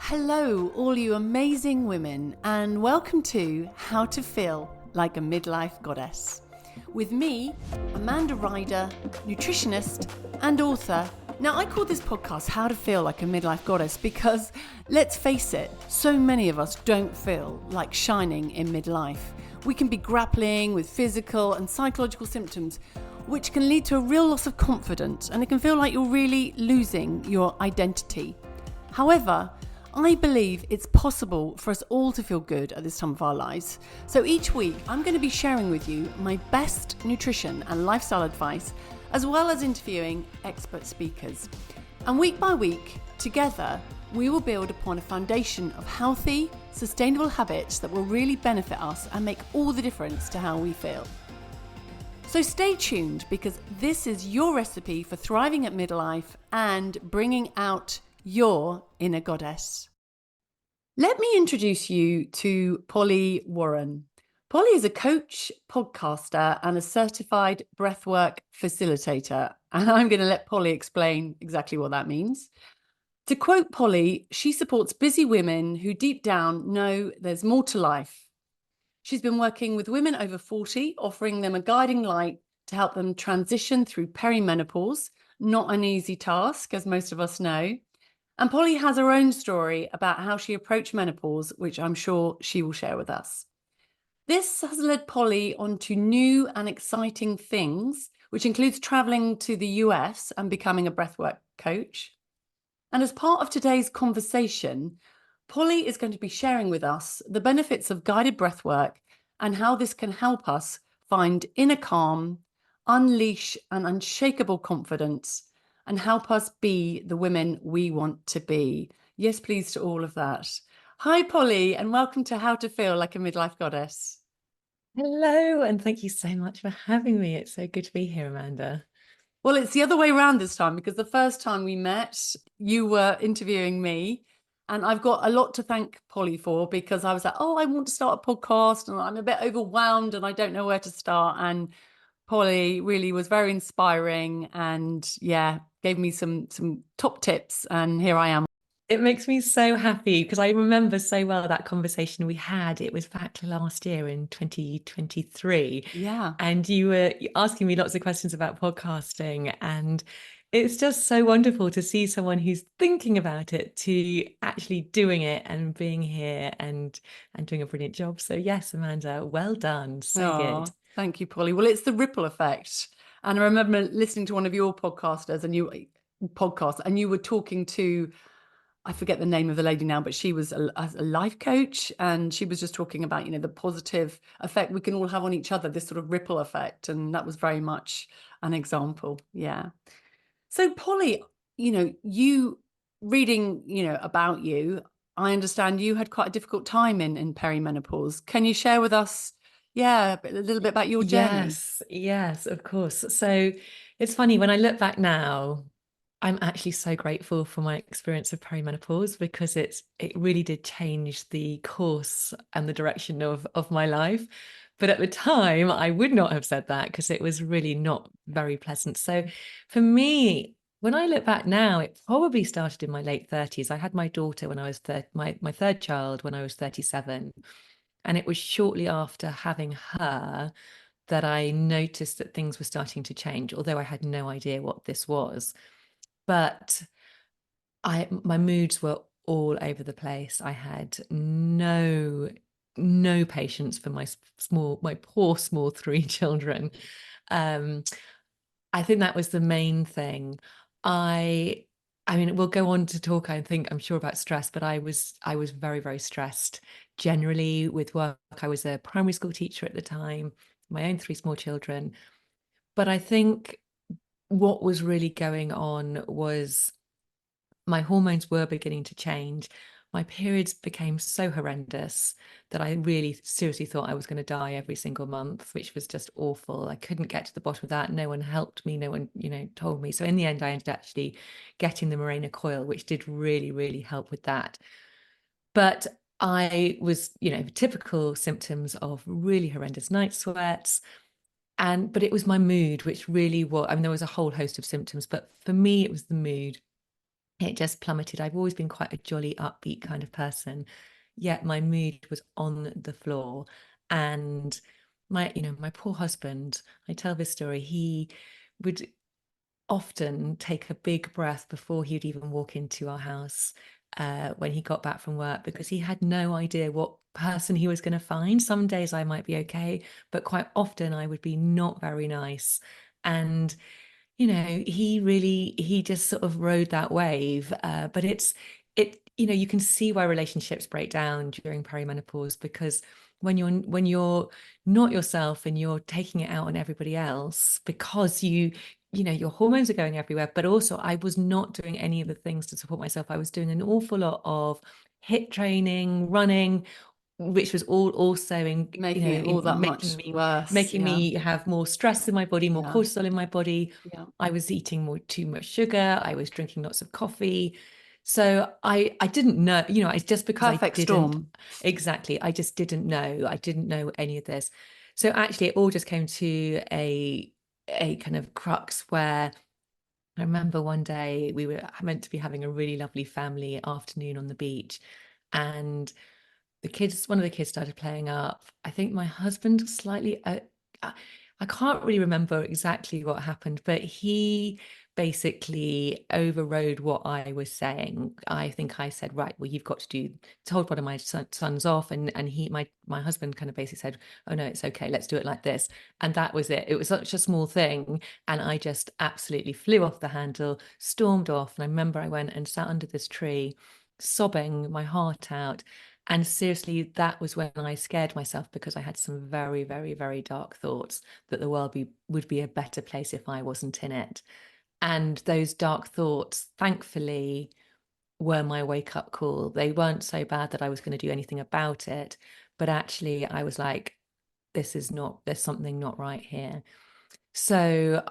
Hello, all you amazing women, and welcome to How to Feel Like a Midlife Goddess. With me, Amanda Ryder, nutritionist and author. Now, I call this podcast How to Feel Like a Midlife Goddess because, let's face it, so many of us don't feel like shining in midlife. We can be grappling with physical and psychological symptoms, which can lead to a real loss of confidence, and it can feel like you're really losing your identity. However, I believe it's possible for us all to feel good at this time of our lives. So each week, I'm going to be sharing with you my best nutrition and lifestyle advice, as well as interviewing expert speakers. And week by week, together, we will build upon a foundation of healthy, sustainable habits that will really benefit us and make all the difference to how we feel. So stay tuned, because this is your recipe for thriving at midlife and bringing out your inner goddess. Let me introduce you to Polly Warren. Polly is a coach, podcaster, and a certified breathwork facilitator. And I'm going to let Polly explain exactly what that means. To quote Polly, she supports busy women who deep down know there's more to life. She's been working with women over 40, offering them a guiding light to help them transition through perimenopause. Not an easy task, as most of us know. And Polly has her own story about how she approached menopause, which I'm sure she will share with us. This has led Polly onto new and exciting things, which includes traveling to the US and becoming a breathwork coach. And as part of today's conversation, Polly is going to be sharing with us the benefits of guided breathwork and how this can help us find inner calm, unleash an unshakable confidence, and help us be the women we want to be. Yes, please to all of that. Hi, Polly, and welcome to How to Feel Like a Midlife Goddess. Hello, and thank you so much for having me. It's so good to be here, Amanda. Well, it's the other way around this time, because the first time we met, you were interviewing me. And I've got a lot to thank Polly for, because I was like, oh, I want to start a podcast and I'm a bit overwhelmed and I don't know where to start. And Polly really was very inspiring and gave me some top tips. And here I am. It makes me so happy because I remember so well that conversation we had. It was back last year in 2023. Yeah. And you were asking me lots of questions about podcasting. And it's just so wonderful to see someone who's thinking about it to actually doing it and being here and doing a brilliant job. So yes, Amanda, well done. So good. Thank you, Polly. Well, it's the ripple effect. And I remember listening to one of your podcasts and you were talking to, I forget the name of the lady now, but she was a life coach, and she was just talking about, the positive effect we can all have on each other, this sort of ripple effect. And that was very much an example. Yeah. So Polly, you reading, about you, I understand you had quite a difficult time in perimenopause. Can you share with us, a little bit about your journey? Yes, of course. So it's funny when I look back now, I'm actually so grateful for my experience of perimenopause because it really did change the course and the direction of my life. But at the time, I would not have said that because it was really not very pleasant. So for me, when I look back now, it probably started in my late 30s. I had my daughter when I was my third child when I was 37. And it was shortly after having her that I noticed that things were starting to change, although I had no idea what this was. But my moods were all over the place. I had no patience for my poor small three children. I think that was the main thing. I mean, we'll go on to talk, I think, I'm sure, about stress, but I was very, very stressed generally with work. I was a primary school teacher at the time, my own three small children. But I think what was really going on was my hormones were beginning to change. My periods became so horrendous that I really seriously thought I was going to die every single month, which was just awful. I couldn't get to the bottom of that. No one helped me. No one, told me. So in the end, I ended actually getting the Mirena coil, which did really, really help with that. But I was, typical symptoms of really horrendous night sweats. But it was my mood, which really was, I mean, there was a whole host of symptoms, but for me, it was the mood. it just plummeted. I've always been quite a jolly, upbeat kind of person, yet my mood was on the floor. And my poor husband, I tell this story, he would often take a big breath before he'd even walk into our house when he got back from work, because he had no idea what person he was going to find. Some days I might be okay, but quite often I would be not very nice. And he just sort of rode that wave. But you can see why relationships break down during perimenopause, because when you're not yourself and you're taking it out on everybody else, because your hormones are going everywhere. But also, I was not doing any of the things to support myself. I was doing an awful lot of hit training, running, which was all also Making it all that much worse. making Yeah. me have more stress in my body, more Yeah. cortisol in my body. Yeah. I was eating too much sugar. I was drinking lots of coffee. So I didn't know, it's just because I Perfect didn't storm. exactly. I just didn't know. I didn't know any of this. So actually, it all just came to a kind of crux where I remember one day we were meant to be having a really lovely family afternoon on the beach, and one of the kids started playing up. I think my husband slightly, I can't really remember exactly what happened, but he basically overrode what I was saying. I think I said, right, well, you've got to told one of my sons off, and my husband kind of basically said, oh no, it's okay, let's do it like this. And that was it. It was such a small thing. And I just absolutely flew off the handle, stormed off. And I remember I went and sat under this tree, sobbing my heart out. And seriously, that was when I scared myself, because I had some very, very, very dark thoughts that the world would be a better place if I wasn't in it. And those dark thoughts, thankfully, were my wake up call. They weren't so bad that I was going to do anything about it. But actually, I was like, there's something not right here. So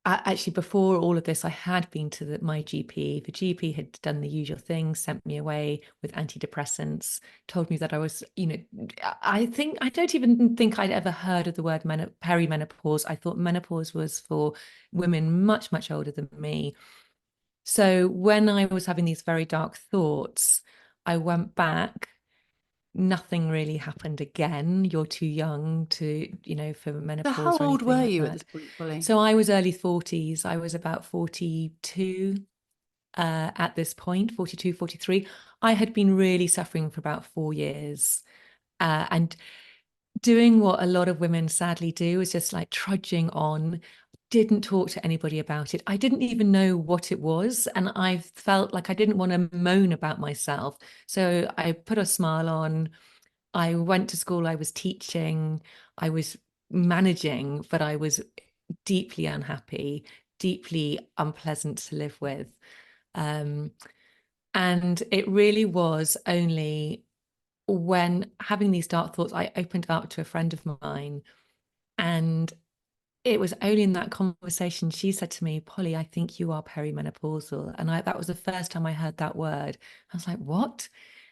actually, before all of this, I had been to my GP. The GP had done the usual thing, sent me away with antidepressants, told me that I was, I don't even think I'd ever heard of the word perimenopause. I thought menopause was for women much, much older than me. So when I was having these very dark thoughts, I went back. Nothing really happened again. You're too young for So how menopause or old anything were like you at this that. point, Polly? So I was early 40s. I was about 42 at this point, 42, 43. I had been really suffering for about 4 years, and doing what a lot of women sadly do, is just like trudging on. Didn't talk to anybody about it. I didn't even know what it was. And I felt like I didn't want to moan about myself. So I put a smile on. I went to school, I was teaching, I was managing, but I was deeply unhappy, deeply unpleasant to live with. Um, and it really was only when having these dark thoughts, I opened up to a friend of mine. And it was only in that conversation she said to me, Polly, I think you are perimenopausal. And that was the first time I heard that word. I was like, what?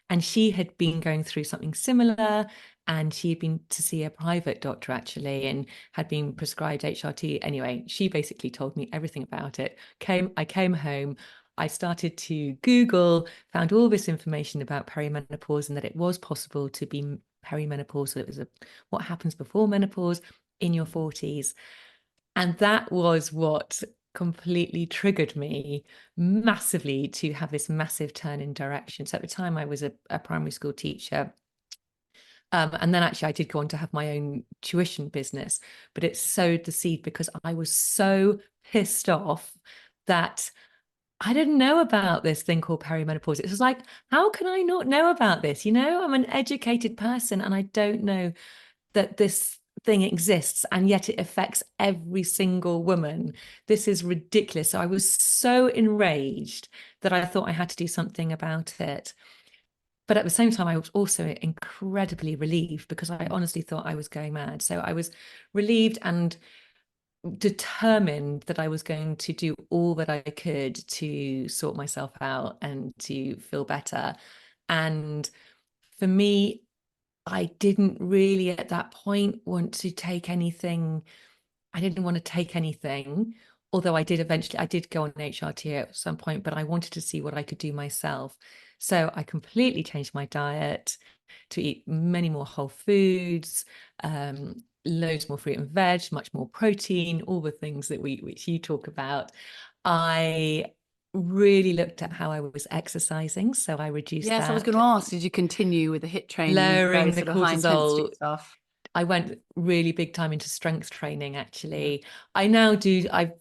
And she had been going through something similar, and she had been to see a private doctor actually, and had been prescribed HRT. Anyway, she basically told me everything about it. I came home, I started to Google, found all this information about perimenopause, and that it was possible to be perimenopausal. It was what happens before menopause in your 40s. And that was what completely triggered me massively to have this massive turn in direction. So at the time, I was a primary school teacher. And then actually, I did go on to have my own tuition business, but it sowed the seed because I was so pissed off that I didn't know about this thing called perimenopause. It was like, how can I not know about this? I'm an educated person, and I don't know that this thing exists, and yet it affects every single woman. This is ridiculous. So I was so enraged that I thought I had to do something about it. But at the same time, I was also incredibly relieved, because I honestly thought I was going mad. So I was relieved and determined that I was going to do all that I could to sort myself out and to feel better. And for me, I didn't really at that point want to take anything. I didn't want to take anything although I did go on HRT at some point, but I wanted to see what I could do myself. So I completely changed my diet to eat many more whole foods, loads more fruit and veg, much more protein, all the things that which you talk about. I really looked at how I was exercising, so I reduced Yes, I was going that, to ask, did you continue with the HIIT training and very lowering the sort of high intensity cortisol. stuff? I went really big time into strength training, Yeah. actually. I now do, I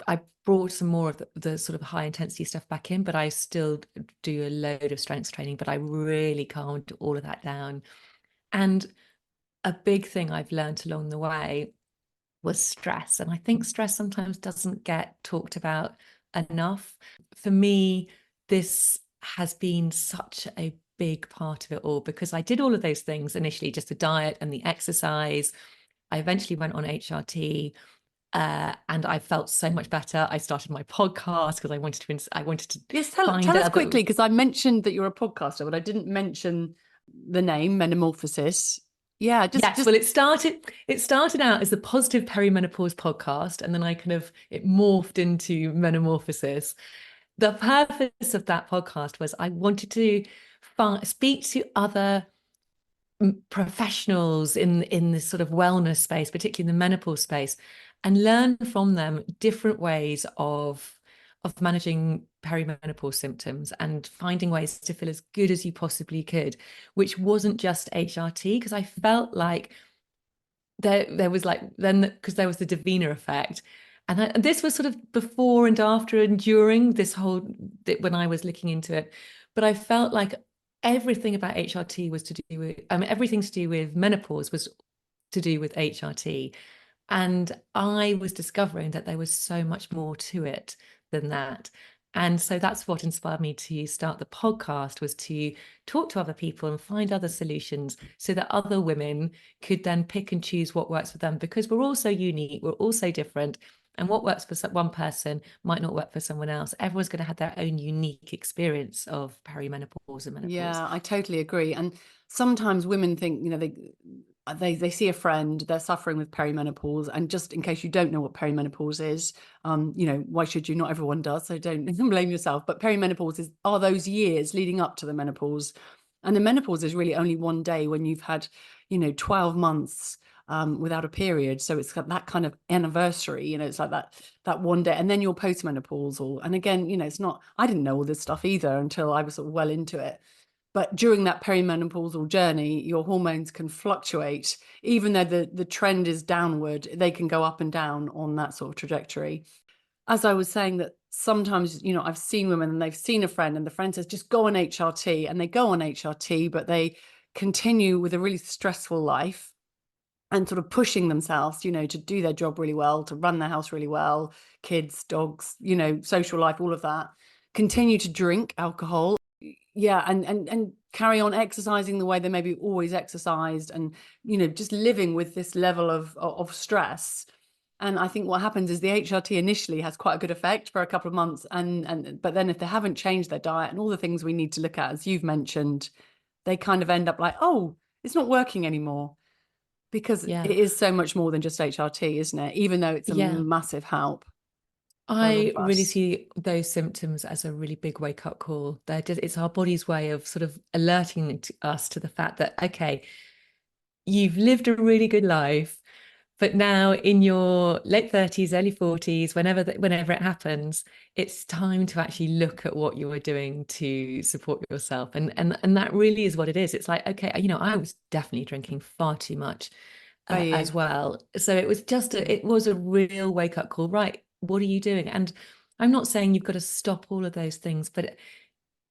brought some more of the sort of high intensity stuff back in, but I still do a load of strength training, but I really calmed all of that down. And a big thing I've learned along the way was stress. And I think stress sometimes doesn't get talked about enough. For me, this has been such a big part of it all because I did all of those things initially, just the diet and the exercise. I eventually went on HRT, and I felt so much better. I started my podcast because I wanted to Yes, find tell us other. quickly, because I mentioned that you're a podcaster, but I didn't mention the name Metamorphosis. Yeah, Yes, just well, it started out as the Positive Perimenopause podcast, and then I kind of it morphed into Metamorphosis. The purpose of that podcast was I wanted to speak to other professionals in this sort of wellness space, particularly in the menopause space, and learn from them different ways of managing perimenopause symptoms and finding ways to feel as good as you possibly could, which wasn't just HRT, because I felt like there was like then because there was the Davina effect. And this was sort of before and after and during this whole when I was looking into it. But I felt like everything about HRT was to do with, I mean, everything to do with menopause was to do with HRT. And I was discovering that there was so much more to it than that. And so that's what inspired me to start the podcast, was to talk to other people and find other solutions so that other women could then pick and choose what works for them, because we're all so unique, we're all so different. And what works for one person might not work for someone else. Everyone's going to have their own unique experience of perimenopause and menopause. yeah, I totally agree. And sometimes women think, they see a friend, they're suffering with perimenopause, and just in case you don't know what perimenopause is, why should you? Not everyone does, so don't blame yourself. But perimenopause are those years leading up to the menopause, and the menopause is really only one day when you've had 12 months without a period. So it's got that kind of anniversary, it's like that one day, and then you're postmenopausal. And again, it's not, I didn't know all this stuff either until I was sort of well into it. But during that perimenopausal journey, your hormones can fluctuate. Even though the trend is downward, they can go up and down on that sort of trajectory. As I was saying, that sometimes, I've seen women and they've seen a friend and the friend says, just go on HRT, and they go on HRT, but they continue with a really stressful life and sort of pushing themselves, to do their job really well, to run their house really well, kids, dogs, social life, all of that. Continue to drink alcohol, yeah, and carry on exercising the way they maybe always exercised, and just living with this level of stress. And I think what happens is the HRT initially has quite a good effect for a couple of months, and but then if they haven't changed their diet and all the things we need to look at, as you've mentioned, they kind of end up like, oh, it's not working anymore, because it Yeah. is so much more than just HRT, isn't it? Even though it's a Yeah. massive help for a lot I of really us. see those symptoms as a really big wake up call. It's our body's way of sort of alerting us to the fact that, okay, you've lived a really good life, but now in your late 30s, early 40s, whenever it happens, it's time to actually look at what you are doing to support yourself. And that really is what it is. It's like, okay, I was definitely drinking far too much Are as you? well. So it was a real wake up call. Right, what are you doing? And I'm not saying you've got to stop all of those things, but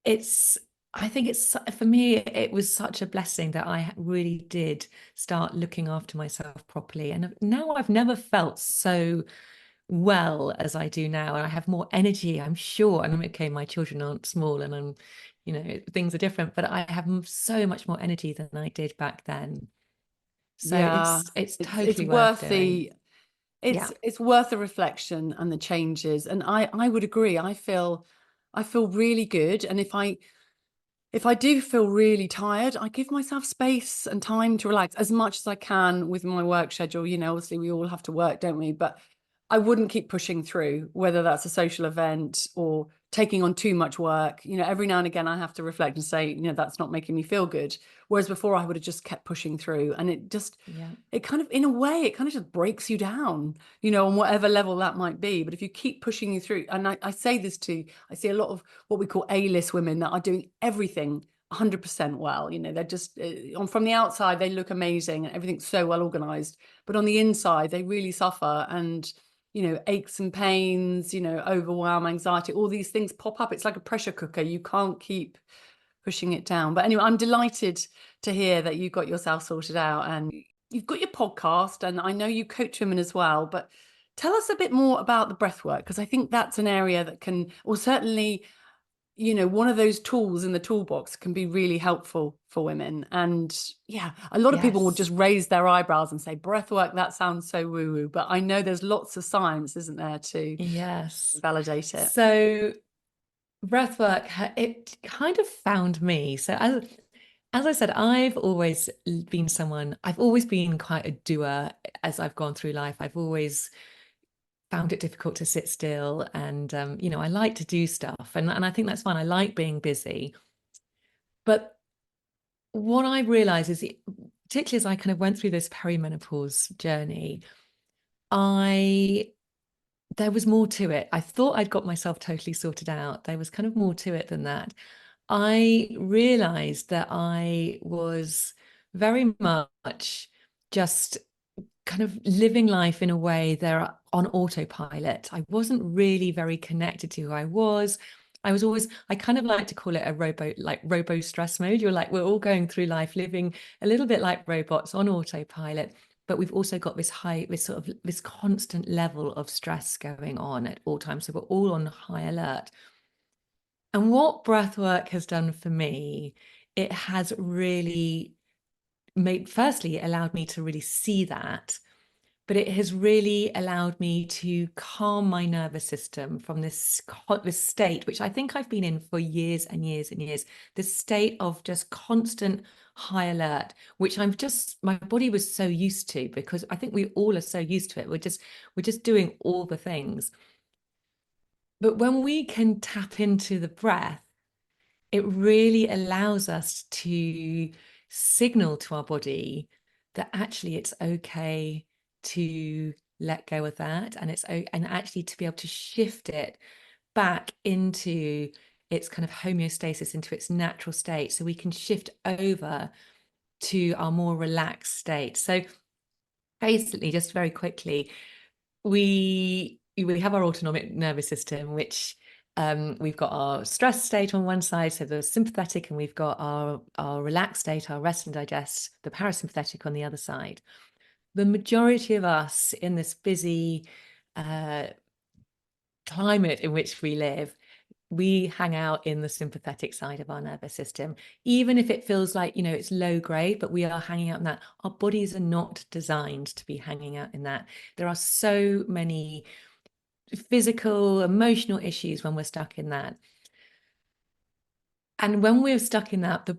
it's I think it's for me, it was such a blessing that I really did start looking after myself properly. And now I've never felt so well as I do now. And I have more energy, I'm sure. And okay, my children aren't small and things are different, but I have so much more energy than I did back then. So Yeah, it's it's totally worth worth doing. the Yeah. it's worth the reflection and the changes. And I would agree. I feel really good. And if I do feel really tired, I give myself space and time to relax as much as I can with my work schedule. Obviously we all have to work, don't we? But I wouldn't keep pushing through, whether that's a social event or taking on too much work. Every now and again, I have to reflect and say, that's not making me feel good. Whereas before, I would have just kept pushing through. And Yeah. it kind of, in a way, it kind of just breaks you down, on whatever level that might be. But if you keep pushing you through, and I say this to, I see a lot of what we call A-list women that are doing everything 100% well. They're just from the outside, they look amazing and everything's so well organized. But on the inside, they really suffer. And aches and pains, overwhelm, anxiety, all these things pop up. It's like a pressure cooker. You can't keep pushing it down. But anyway, I'm delighted to hear that you got yourself sorted out and you've got your podcast, and I know you coach women as well. But tell us a bit more about the breath work, because I think that's an area that can, or certainly one of those tools in the toolbox can be really helpful for women. And yeah, a lot of people will just Yes. raise their eyebrows and say, breath work, that sounds so woo-woo. But I know there's lots of science, isn't there, to Yes. validate it. So breathwork, it kind of found me. So as I said, I've always been quite a doer as I've gone through life. I've always found it difficult to sit still, and I like to do stuff, and I think that's fine. I like being busy. But what I realized is, particularly as I kind of went through this perimenopause journey, I there was more to it. I thought I'd got myself totally sorted out. There was kind of more to it than that. I realized that I was very much just kind of living life in a way there on autopilot. I wasn't really very connected to who I was. I kind of like to call it a robo stress mode. We're all going through life living a little bit like robots on autopilot, but we've also got this constant level of stress going on at all times. So we're all on high alert. And what breath work has done for me, it has really firstly, it allowed me to really see that, but it has really allowed me to calm my nervous system from this state, which I think I've been in for years and years and years, this state of just constant high alert, which my body was so used to, because I think we all are so used to it. We're just doing all the things. But when we can tap into the breath, it really allows us to signal to our body that actually it's okay to let go of that, and actually to be able to shift it back into its kind of homeostasis, into its natural state, so we can shift over to our more relaxed state. So basically, just very quickly, we have our autonomic nervous system, which we've got our stress state on one side, so the sympathetic, and we've got our relaxed state, our rest and digest, the parasympathetic, on the other side. The majority of us in this busy climate in which we live, we hang out in the sympathetic side of our nervous system, even if it feels like, it's low grade, but we are hanging out in that. Our bodies are not designed to be hanging out in that. There are so many physical, emotional issues when we're stuck in that. And when we're stuck in that,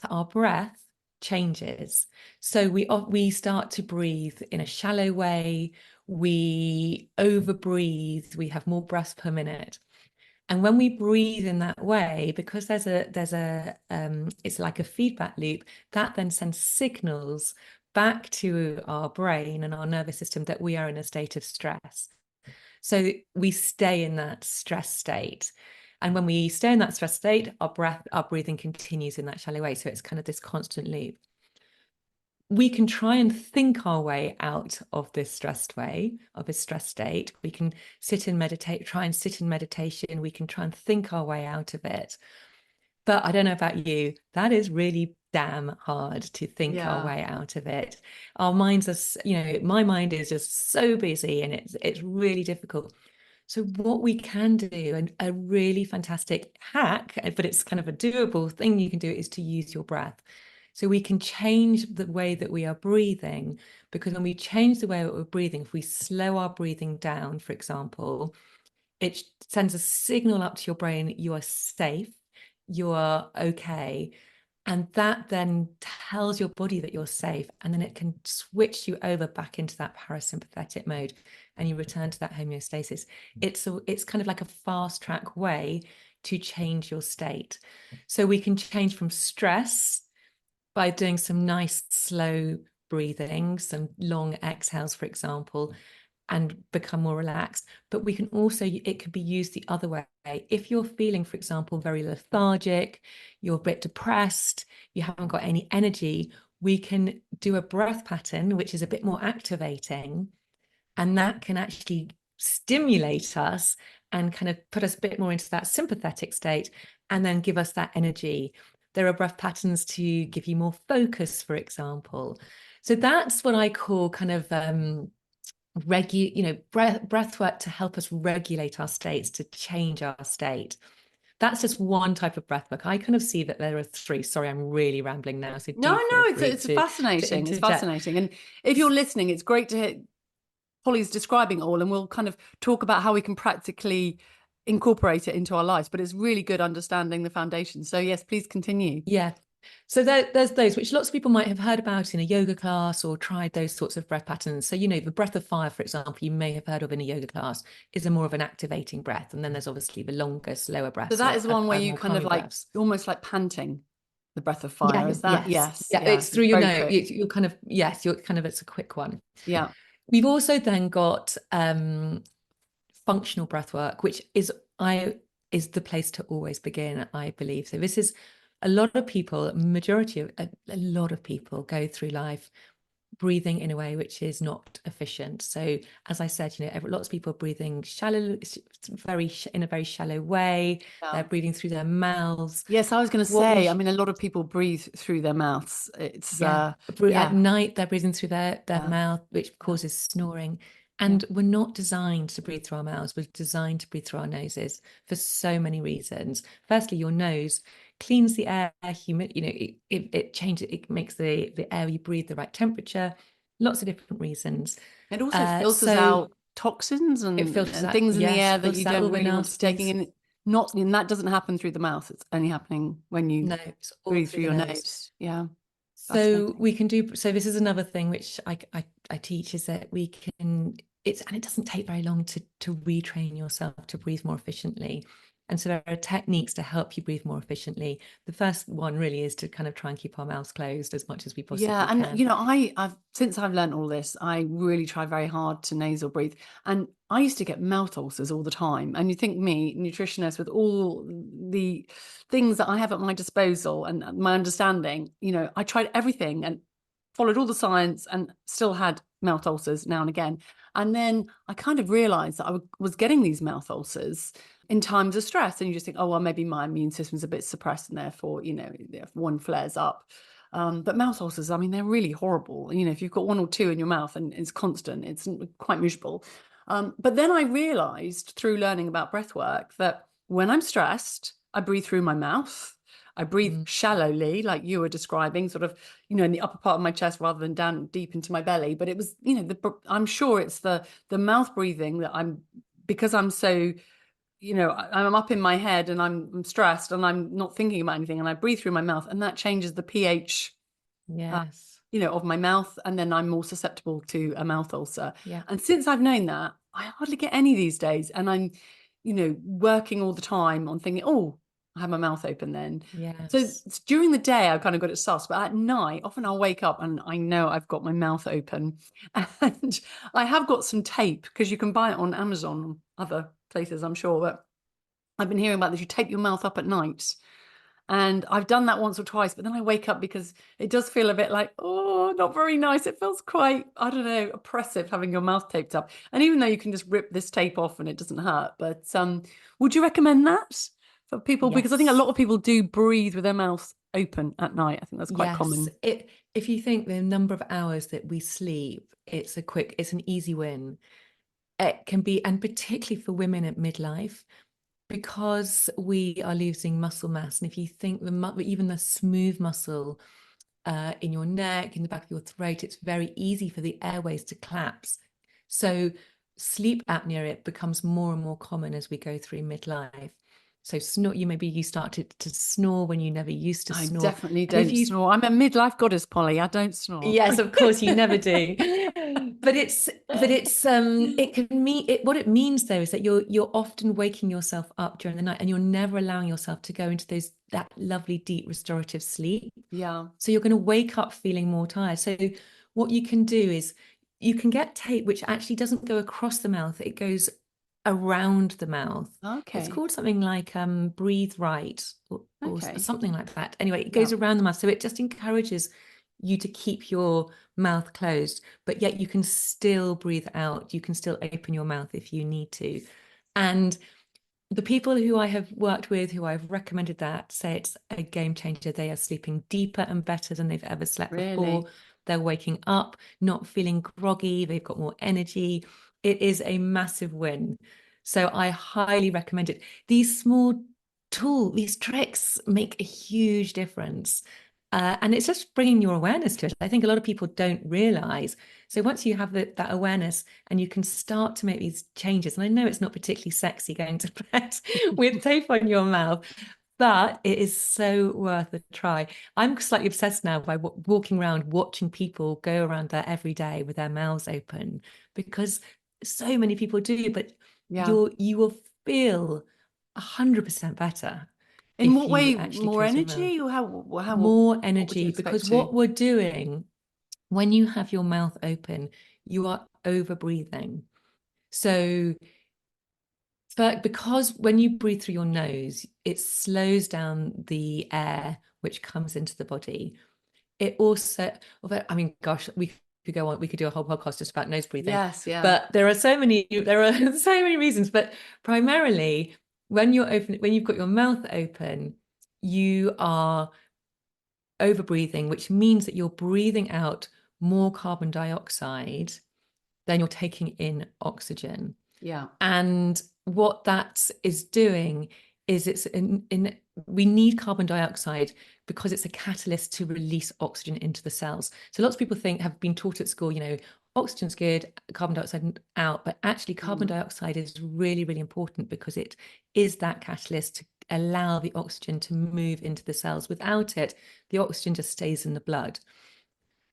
our breath changes. So we start to breathe in a shallow way. We overbreathe. We have more breaths per minute. And when we breathe in that way, because it's like a feedback loop, that then sends signals back to our brain and our nervous system that we are in a state of stress. So we stay in that stress state. And when we stay in that stress state, our breathing continues in that shallow way. So it's kind of this constant loop. We can try and think our way out of this stressed state. We can try and sit in meditation. We can try and think our way out of it. But I don't know about you, that is really damn hard to think our way out of it. Our minds are, my mind is just so busy, and it's really difficult. So what we can do, and a really fantastic hack, but it's kind of a doable thing you can do, is to use your breath. So we can change the way that we are breathing, because when we change the way that we're breathing, if we slow our breathing down, for example, it sends a signal up to your brain, you are safe, you are okay. And that then tells your body that you're safe. And then it can switch you over back into that parasympathetic mode and you return to that homeostasis. It's kind of like a fast track way to change your state. So we can change from stress by doing some nice slow breathing, some long exhales, for example, and become more relaxed. But we can also, it can be used the other way. If you're feeling, for example, very lethargic, you're a bit depressed, you haven't got any energy, we can do a breath pattern, which is a bit more activating. And that can actually stimulate us and kind of put us a bit more into that sympathetic state and then give us that energy. There are breath patterns to give you more focus, for example. So that's what I call kind of breath work to help us regulate our states, to change our state. That's just one type of breath work. I kind of see that there are three. Sorry, I'm really rambling now, so No, do feel no, free it's to fascinating. It's interject. fascinating. And if you're listening, it's great to hear Polly's describing it all, and we'll kind of talk about how we can practically incorporate it into our lives. But it's really good understanding the foundation. So yes, please continue. Yeah. So there's those which lots of people might have heard about in a yoga class or tried those sorts of breath patterns. So, the breath of fire, for example, you may have heard of in a yoga class, is a more of an activating breath. And then there's obviously the longer, slower So breaths that or is one where you more kind of calming like breaths. almost like panting, the breath of fire. Yeah, Is that? yes. Yes. Yeah, Yeah. it's through your Very nose. quick. You're kind of, yes, you're kind of, it's a quick one. Yeah. We've also then got functional breath work, which is the place to always begin, I believe. So this is a lot of people, a lot of people go through life breathing in a way which is not efficient. So as I said, lots of people are breathing shallow, in a very shallow way. Yeah. They're breathing through their mouths. Yes, I was going to What we say, I mean, a lot of people breathe through their mouths. It's Yeah, at yeah, night they're breathing through their yeah, mouth, which yeah, causes snoring. yeah. And we're not designed to breathe through our mouths. We're designed to breathe through our noses for so many reasons. Firstly, your nose cleans the air, it changes, it makes the air you breathe the right temperature. Lots of different reasons. It also filters So out toxins it filters and out, things in the yes, air that filters you out don't all the really want to be taking nasties. in. Not, and that doesn't happen through the mouth. It's only happening when you No, it's all breathe through through the your nose. nose. Yeah, So fascinating. we can do, so this is another thing which I teach, is that we can, and it doesn't take very long to retrain yourself to breathe more efficiently. And so there are techniques to help you breathe more efficiently. The first one really is to kind of try and keep our mouths closed as much as we Yeah, possibly and can. I've since I've learned all this, I really try very hard to nasal breathe. And I used to get mouth ulcers all the time. And you think me, nutritionist, with all the things that I have at my disposal and my understanding, I tried everything and followed all the science and still had mouth ulcers now and again. And then I kind of realized that was getting these mouth ulcers in times of stress. And you just think, oh, well, maybe my immune system's a bit suppressed and therefore, if one flares up. But mouth ulcers, I mean, they're really horrible. If you've got one or two in your mouth and it's constant, it's quite miserable. But then I realized through learning about breath work that when I'm stressed, I breathe through my mouth. I breathe Mm, shallowly, like you were describing, sort of, in the upper part of my chest rather than down deep into my belly. But it was, I'm sure it's the mouth breathing that because I'm so, I'm up in my head and I'm stressed and I'm not thinking about anything and I breathe through my mouth and that changes the pH, yes. of my mouth, and then I'm more susceptible to a mouth ulcer. Yeah. And since I've known that, I hardly get any these days. And I'm, working all the time on thinking, oh, I have my mouth open then. So Yes. during the day, I've kind of got it sus, but at night, often I'll wake up and I know I've got my mouth open. And I have got some tape because you can buy it on Amazon and other places, I'm sure. But I've been hearing about this. You tape your mouth up at night. And I've done that once or twice, but then I wake up because it does feel a bit like, oh, not very nice. It feels quite, I don't know, oppressive having your mouth taped up. And even though you can just rip this tape off and it doesn't hurt, but would you recommend that for people? Because I think a Yes. lot of people do breathe with their mouths open at night. I think that's quite Yes. common. If you think the number of hours that we sleep, it's an easy win. It can be, and particularly for women at midlife, because we are losing muscle mass. And if you think even the smooth muscle in your neck, in the back of your throat, it's very easy for the airways to collapse. So sleep apnea, it becomes more and more common as we go through midlife. So snore, you started to snore when you never used to I snore. definitely And if don't you snore. I'm a midlife goddess, Polly. I don't snore. Yes, of course you never do. But it can mean it what it means though is that you're often waking yourself up during the night and you're never allowing yourself to go into that lovely deep restorative sleep. Yeah. So you're going to wake up feeling more tired. So what you can do is you can get tape which actually doesn't go across the mouth, it goes around the mouth. It's Okay. called something like breathe right or Okay. something like that. Anyway, it Yeah. goes around the mouth. So it just encourages you to keep your mouth closed, but yet you can still breathe out. You can still open your mouth if you need to. And the people who I have worked with, who I've recommended that, say it's a game changer. They are sleeping deeper and better than they've ever slept before. Really. They're waking up, not feeling groggy. They've got more energy. It is a massive win. So I highly recommend it. These tricks make a huge difference. And it's just bringing your awareness to it. I think a lot of people don't realize. So once you have that awareness and you can start to make these changes, and I know it's not particularly sexy going to bed with tape on your mouth, but it is so worth a try. I'm slightly obsessed now by walking around, watching people go around there every day with their mouths open because so many people do, but Yeah. you will feel 100% better In if what you way? actually More close your mouth. energy, or how More what would you energy, because expect to? what we're doing when you have your mouth open, you are over breathing. So, because when you breathe through your nose, it slows down the air which comes into the body. It also, I mean, gosh, we could go on, we could do a whole podcast just about nose breathing, Yes. Yeah. but there are so many reasons. But primarily, when you've got your mouth open, you are over breathing, which means that you're breathing out more carbon dioxide than you're taking in oxygen. Yeah. And what that is doing is we need carbon dioxide because it's a catalyst to release oxygen into the cells. So lots of people have been taught at school, oxygen's good, carbon dioxide out, but actually carbon dioxide is really, really important because it is that catalyst to allow the oxygen to move into the cells. Without it, the oxygen just stays in the blood.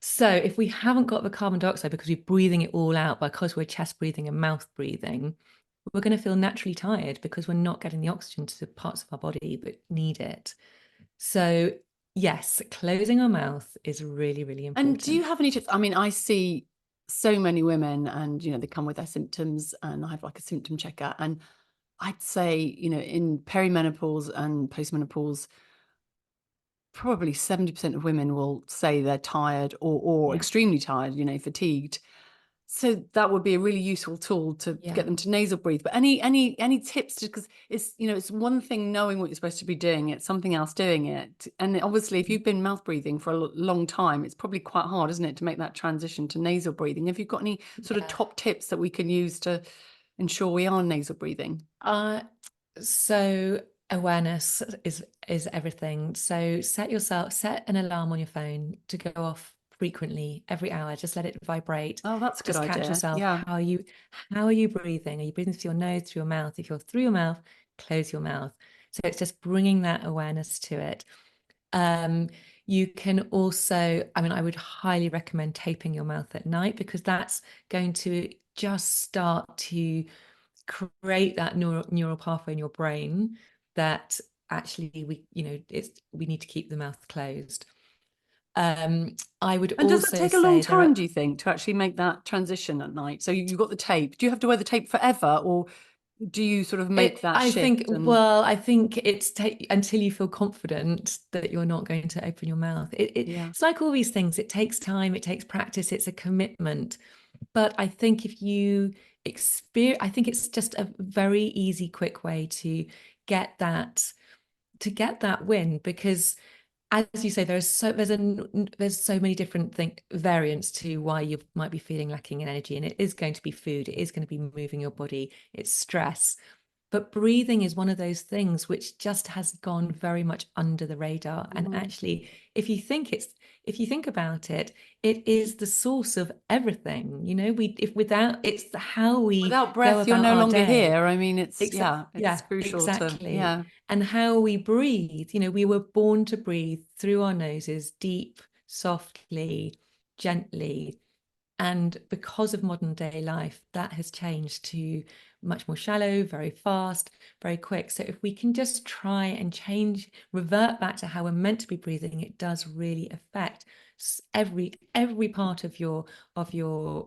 So if we haven't got the carbon dioxide because we're breathing it all out, because we're chest breathing and mouth breathing, we're going to feel naturally tired because we're not getting the oxygen to the parts of our body that need it. So yes, closing our mouth is really, really And do you important. have any tips? I mean, I see so many women, and they come with their symptoms, and I have like a symptom checker, and I'd say, in perimenopause and postmenopause, probably 70% of women will say they're tired or Yeah. extremely tired, fatigued. So that would be a really useful tool to Yeah. get them to nasal breathe. But any tips, because it's one thing knowing what you're supposed to be doing, it's something else doing it. And obviously, if you've been mouth breathing for a long time, it's probably quite hard, isn't it, to make that transition to nasal breathing? Have you got any sort of Yeah. top tips that we can use to ensure we are nasal breathing? So awareness is everything. So set an alarm on your phone to go off frequently every hour. Just let it vibrate. Oh, that's a good Just catch idea. yourself. Yeah. How are you breathing? Are you breathing through your nose, through your mouth? If you're through your mouth, close your mouth. So it's just bringing that awareness to it. You can also, I mean, I would highly recommend taping your mouth at night because that's going to just start to create that neural pathway in your brain that actually we need to keep the mouth closed. I would And does that also take a long say there time, are do you think, to actually make that transition at night? So you've got the tape. Do you have to wear the tape forever, or do you sort of make that I think, shift? And well, I think it's until you feel confident that you're not going to open your mouth. yeah, It's like all these things. It takes time, it takes practice, it's a commitment. But I think if you experience, I think it's just a very easy, quick way get that get that win because as you say, there's so many different variants to why you might be feeling lacking in energy, and it is going to be food, it is going to be moving your body, it's stress. But breathing is one of those things which just has gone very much under the radar. And actually, if you think about it, it is the source of everything. If without, it's how we Without go breath, you're about no our longer day. here. I mean, it's Yeah, crucial to, exactly. yeah. And how we breathe. We were born to breathe through our noses, deep, softly, gently. And because of modern day life, that has changed to much more shallow, very fast, very quick. So if we can just try and revert back to how we're meant to be breathing, it does really affect every part of your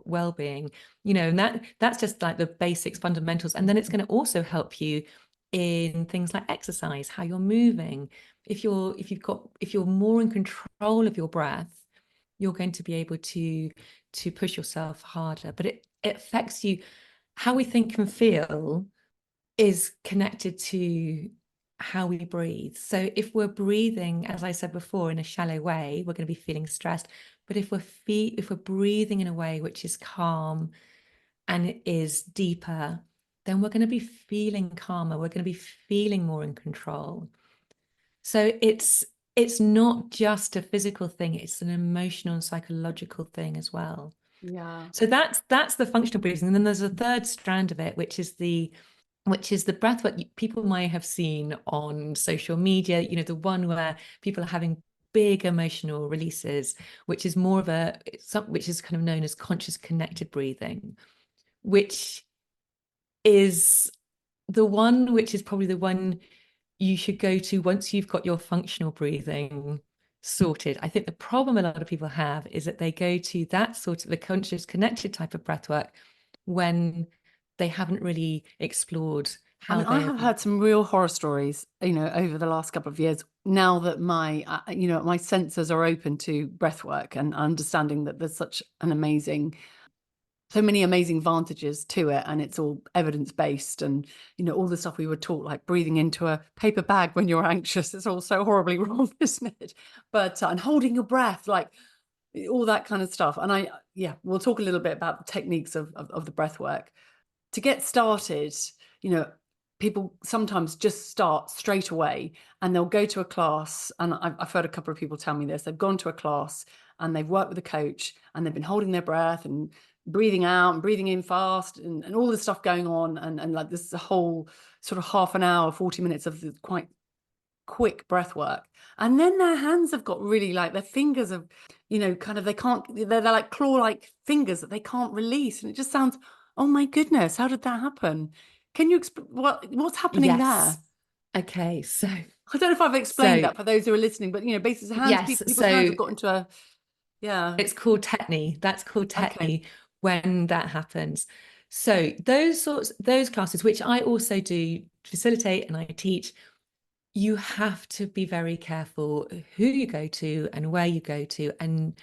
well-being. And that's just like the basics, fundamentals. And then it's going to also help you in things like exercise, how you're moving. If you're more in control of your breath, you're going to be able to push yourself harder. But it affects you. How we think and feel is connected to how we breathe. So if we're breathing, as I said before, in a shallow way, we're going to be feeling stressed. But if we're breathing in a way which is calm and it is deeper, then we're going to be feeling calmer. We're going to be feeling more in control. So it's not just a physical thing, it's an emotional and psychological thing as well. Yeah. So that's the functional breathing. And then there's a third strand of it, which is the breath work people might have seen on social media, the one where people are having big emotional releases, which is which is kind of known as conscious connected breathing, which is probably the one you should go to once you've got your functional breathing sorted. I think the problem a lot of people have is that they go to that sort of the conscious connected type of breath work when they haven't really explored I how mean, I they're. have heard some real horror stories, over the last couple of years. Now that my senses are open to breath work and understanding that there's so many amazing advantages to it, and it's all evidence based, and all the stuff we were taught, like breathing into a paper bag when you're anxious, it's all so horribly wrong, isn't it? But and holding your breath, like all that kind of stuff. And we'll talk a little bit about the techniques of the breath work to get started. People sometimes just start straight away, and they'll go to a class, and I've heard a couple of people tell me this. They've gone to a class and they've worked with a coach, and they've been holding their breath and breathing out and breathing in fast, and all this stuff going on, and like this is a whole sort of half an hour, 40 minutes of the quite quick breath work. And then their hands have got really, like, their fingers have, kind of, they're like claw-like fingers that they can't release. And it just sounds, oh my goodness, how did that happen? Can you what's happening there? Yes. Okay, so I don't know if I've explained so that for those who are listening, but basically yes, people's hands so have got into a, yeah. it's called tetany. That's called Okay. tetany when that happens. So those classes, which I also do facilitate and I teach, you have to be very careful who you go to and where you go to. And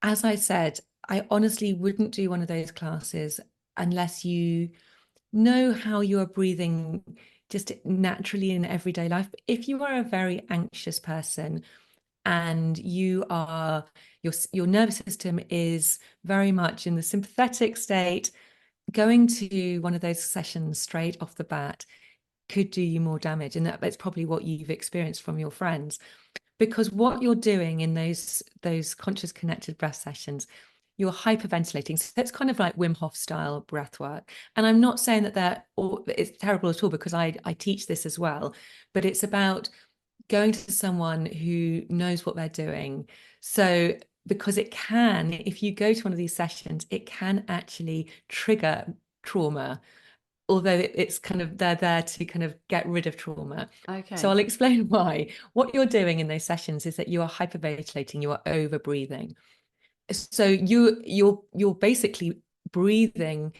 as I said, I honestly wouldn't do one of those classes unless you know how you are breathing just naturally in everyday life. If you are a very anxious person and your nervous system is very much in the sympathetic state, going to one of those sessions straight off the bat could do you more damage. And that's probably what you've experienced from your friends, because what you're doing in those conscious connected breath sessions, you're hyperventilating. So it's kind of like Wim Hof style breath work. And I'm not saying that it's terrible at all, because I teach this as well, but it's about going to someone who knows what they're doing. So because if you go to one of these sessions, it can actually trigger trauma, although it's kind of, they're there to kind of get rid of trauma. So Okay. I'll explain why. What you're doing in those sessions is that you are hyperventilating, you are over breathing. So you're basically breathing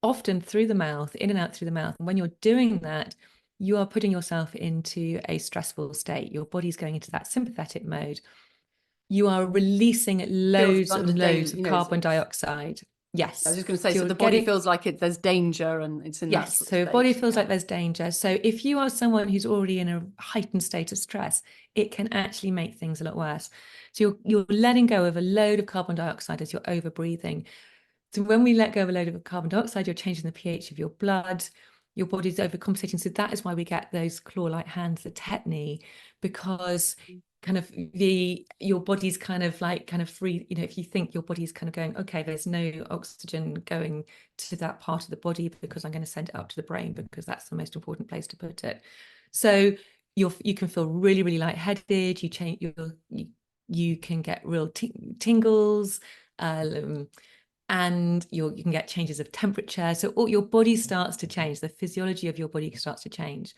often through the mouth, in and out through the mouth. And when you're doing that, you are putting yourself into a stressful state. Your body's going into that sympathetic mode. You are releasing Feels loads under and danger, loads of carbon dioxide. I was Yes. just going to say, So so you're the body getting, feels like there's danger, and it's in that yes. sort of So your body state. feels Yeah. like there's danger. So if you are someone who's already in a heightened state of stress, it can actually make things a lot worse. So you're letting go of a load of carbon dioxide as you're over breathing. So when we let go of a load of carbon dioxide, you're changing the pH of your blood. your body's overcompensating. So that is why we get those claw-like hands, the tetany, because kind of your body's kind of free, if you think your body's kind of going, okay, there's no oxygen going to that part of the body because I'm going to send it up to the brain because that's the most important place to put it. So you can feel really, really lightheaded. You can get real tingles, and you can get changes of temperature. So all your body starts to change. The physiology of your body starts to change.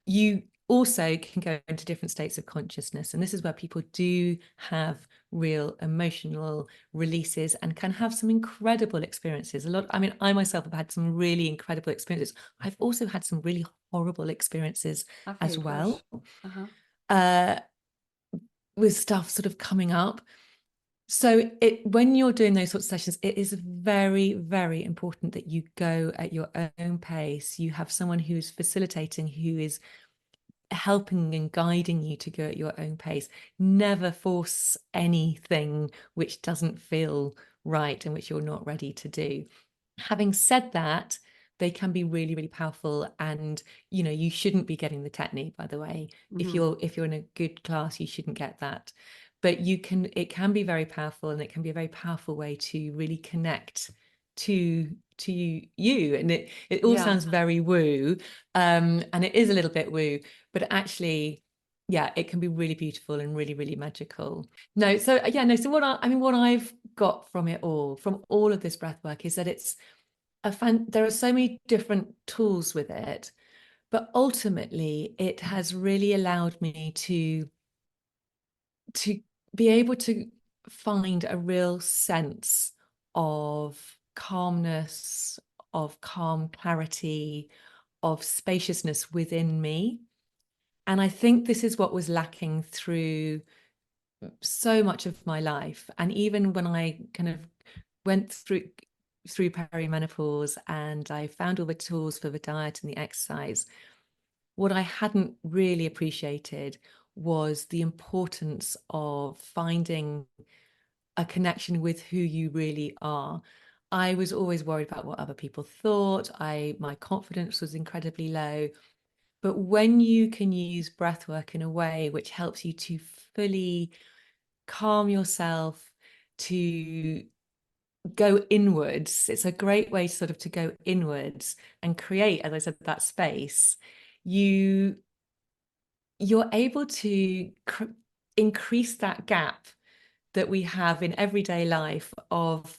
You also can go into different states of consciousness, and this is where people do have real emotional releases and can have some incredible experiences. I myself have had some really incredible experiences. I've also had some really horrible experiences as well. With stuff sort of coming up. So when you're doing those sorts of sessions, it is very, very important that you go at your own pace. You have someone who's facilitating, who is helping and guiding you to go at your own pace. Never force anything which doesn't feel right and which you're not ready to do. Having said that, they can be really, really powerful, and you shouldn't be getting the tetany, by the way. If you're in a good class, you shouldn't get that. But it can be very powerful, and it can be a very powerful way to really connect to you. And it all sounds very woo, and it is a little bit woo, but actually, yeah, it can be really beautiful and really, really magical. So what I've got from it all, from all of this breath work, is that there are so many different tools with it, but ultimately it has really allowed me to be able to find a real sense of calmness, of calm clarity, of spaciousness within me. And I think this is what was lacking through so much of my life. And even when I kind of went through perimenopause and I found all the tools for the diet and the exercise, what I hadn't really appreciated was the importance of finding a connection with who you really are. I was always worried about what other people thought. My confidence was incredibly low. But when you can use breath work in a way which helps you to fully calm yourself, to go inwards, it's a great way to go inwards and create, as I said, that space. You're able to increase that gap that we have in everyday life of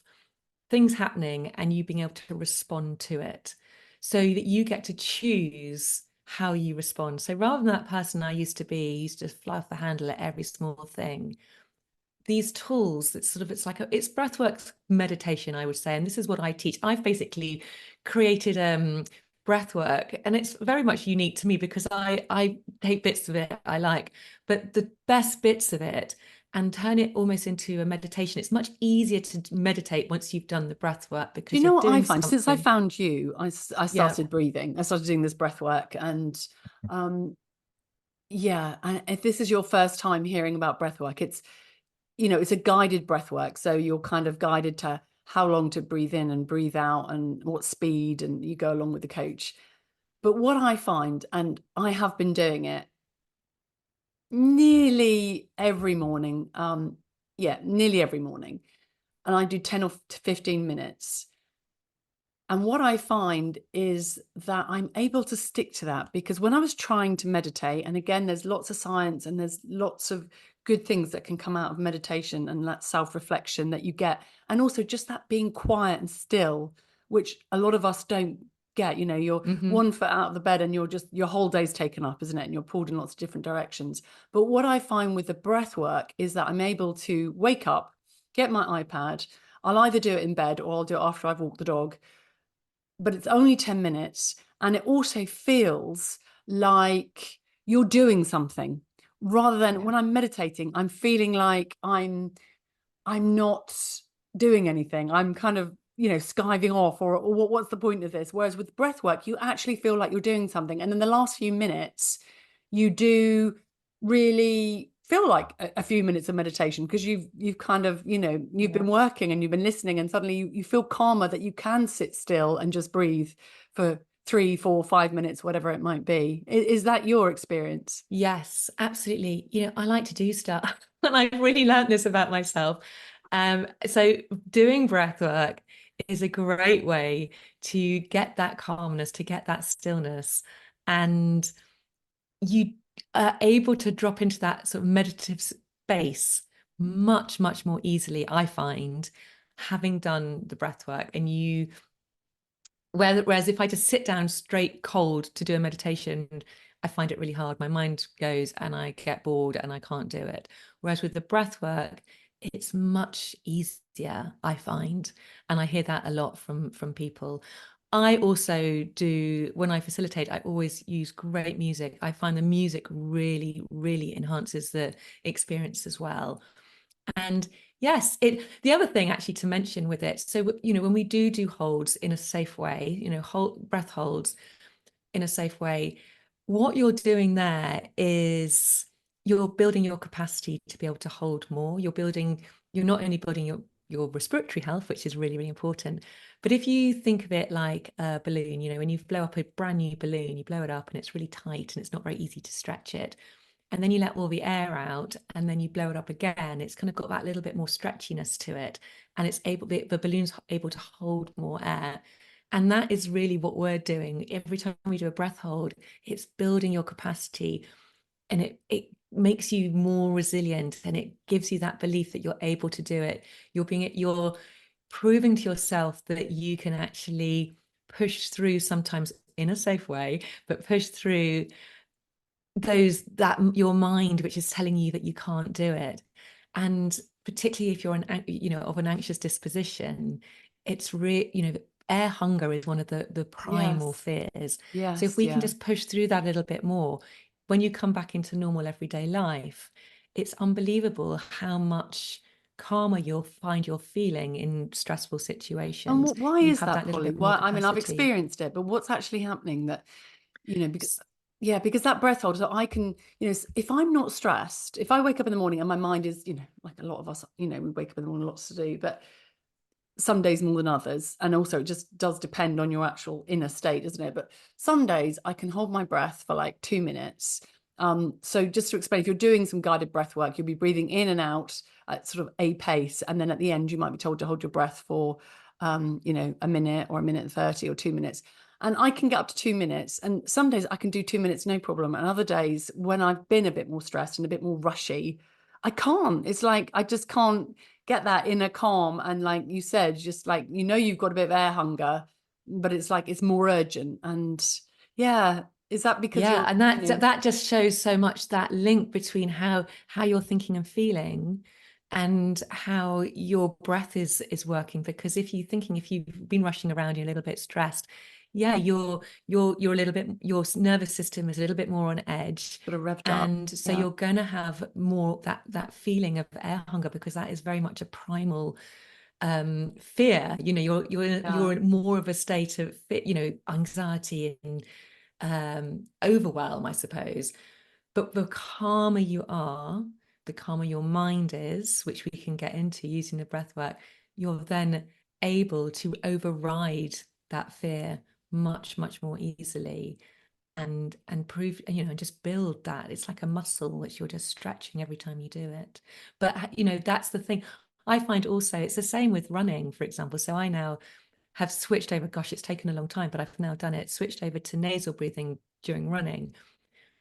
things happening and you being able to respond to it, so that you get to choose how you respond. So rather than that person I used to fly off the handle at every small thing, these tools, it's breathwork meditation, I would say, and this is what I teach. I've basically created breathwork, and it's very much unique to me because I take bits of it I like, but the best bits of it, and turn it almost into a meditation. It's much easier to meditate once you've done the breath work, because Do you know you're what I doing find? something. Since I found you, I started breathing. I started doing this breath work, and and if this is your first time hearing about breath work, it's a guided breath work. So you're kind of guided to how long to breathe in and breathe out and what speed, and you go along with the coach. But what I find, and I have been doing it nearly every morning, nearly every morning, and I do 10 or 15 minutes. And what I find is that I'm able to stick to that, because when I was trying to meditate, and again, there's lots of science and there's lots of good things that can come out of meditation and that self-reflection that you get. And also just that being quiet and still, which a lot of us don't get. You're one foot out of the bed and your whole day's taken up, isn't it? And you're pulled in lots of different directions. But what I find with the breath work is that I'm able to wake up, get my iPad. I'll either do it in bed or I'll do it after I've walked the dog. But it's only 10 minutes. And it also feels like you're doing something, rather than when I'm meditating, I'm feeling like I'm not doing anything. I'm kind of, skiving off, or what's the point of this? Whereas with breath work, you actually feel like you're doing something. And in the last few minutes, you do really feel like a few minutes of meditation, because you've kind of, you've been working and you've been listening, and suddenly you feel calmer, that you can sit still and just breathe for 3, 4, 5 minutes, whatever it might be. Is that your experience? Yes, absolutely. I like to do stuff, and I've really learned this about myself. So doing breath work is a great way to get that calmness, to get that stillness, and you are able to drop into that sort of meditative space much, much more easily, I find, having done the breath work. And whereas if I just sit down straight cold to do a meditation, I find it really hard. My mind goes and I get bored and I can't do it. Whereas with the breath work, it's much easier, I find. And I hear that a lot from people. I also do, when I facilitate, I always use great music. I find the music really, really enhances the experience as well. And yes, the other thing actually to mention with it, so when we do holds in a safe way, hold breath holds in a safe way, what you're doing there is you're building your capacity to be able to hold more. You're not only building your respiratory health, which is really, really important, but if you think of it like a balloon, when you blow up a brand new balloon, you blow it up and it's really tight and it's not very easy to stretch it. And then you let all the air out and then you blow it up again. It's kind of got that little bit more stretchiness to it. And the balloon's able to hold more air. And that is really what we're doing. Every time we do a breath hold, it's building your capacity, and it makes you more resilient, and it gives you that belief that you're able to do it. You're proving to yourself that you can actually push through, sometimes in a safe way, but push through that your mind which is telling you that you can't do it. And particularly if you're of an anxious disposition, it's air hunger is one of the primal Yes. fears. So if Yes. we can Yeah. just push through that a little bit more, when you come back into normal everyday life, it's unbelievable how much calmer you'll find you're feeling in stressful And situations. why You is have that, that little Polly? bit more Well, I mean, I've capacity. experienced it, but what's actually happening that, because yeah, because that breath hold, so I can, if I'm not stressed, if I wake up in the morning and my mind is, like a lot of us, we wake up in the morning, lots to do, but some days more than others. And also it just does depend on your actual inner state, doesn't it? But some days I can hold my breath for like 2 minutes. So just to explain, if you're doing some guided breath work, you'll be breathing in and out at sort of a pace. And then at the end, you might be told to hold your breath for, a minute or a minute and 30 or 2 minutes. And I can get up to 2 minutes. And some days I can do 2 minutes, no problem. And other days when I've been a bit more stressed and a bit more rushy, I can't. It's like I just can't get that inner calm. And like you said, just like, you've got a bit of air hunger, but it's like it's more urgent. And yeah, is that because Yeah, you're, and that just shows so much that link between how you're thinking and feeling and how your breath is working. Because if you've been rushing around, you're a little bit stressed, yeah, you're a little bit, your nervous system is a little bit more on edge. sort of revved up? And so Yeah. you're going to have more that feeling of air hunger, because that is very much a primal fear. Yeah. You're in more of a state of anxiety and overwhelm, I suppose. But the calmer you are, the calmer your mind is, which we can get into using the breath work, you're then able to override that fear much, much more easily, and prove, and just build that. It's like a muscle which you're just stretching every time you do it. But that's the thing. I find also it's the same with running, for example. So I now have switched over, gosh, it's taken a long time, but I've now done it, switched over to nasal breathing during running.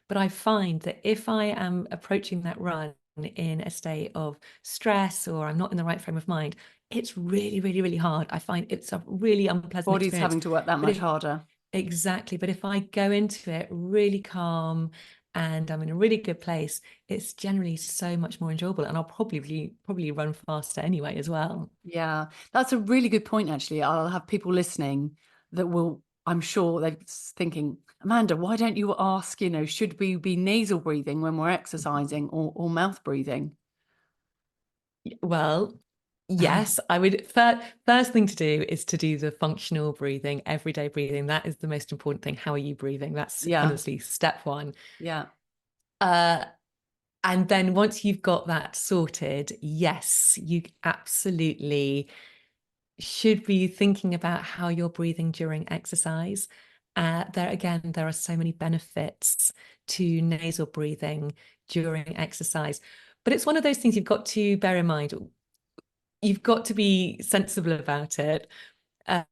But I find that if I am approaching that run in a state of stress or I'm not in the right frame of mind, it's really, really, really hard. I find it's a really unpleasant Body's experience. having to work that But much if harder. Exactly, but if I go into it really calm and I'm in a really good place, it's generally so much more enjoyable, and I'll probably run faster anyway as well. Yeah, that's a really good point, actually. I'll have people listening that will, I'm sure they're thinking, Amanda, why don't you ask, should we be nasal breathing when we're exercising or mouth breathing? Well, yes, I would. First thing to do is to do the functional breathing, everyday breathing. That is the most important thing. How are you breathing? That's Yeah. honestly step one. Yeah. Uh, and then once you've got that sorted, yes, you absolutely should be thinking about how you're breathing during exercise. There are so many benefits to nasal breathing during exercise. But it's one of those things you've got to bear in mind. You've got to be sensible about it.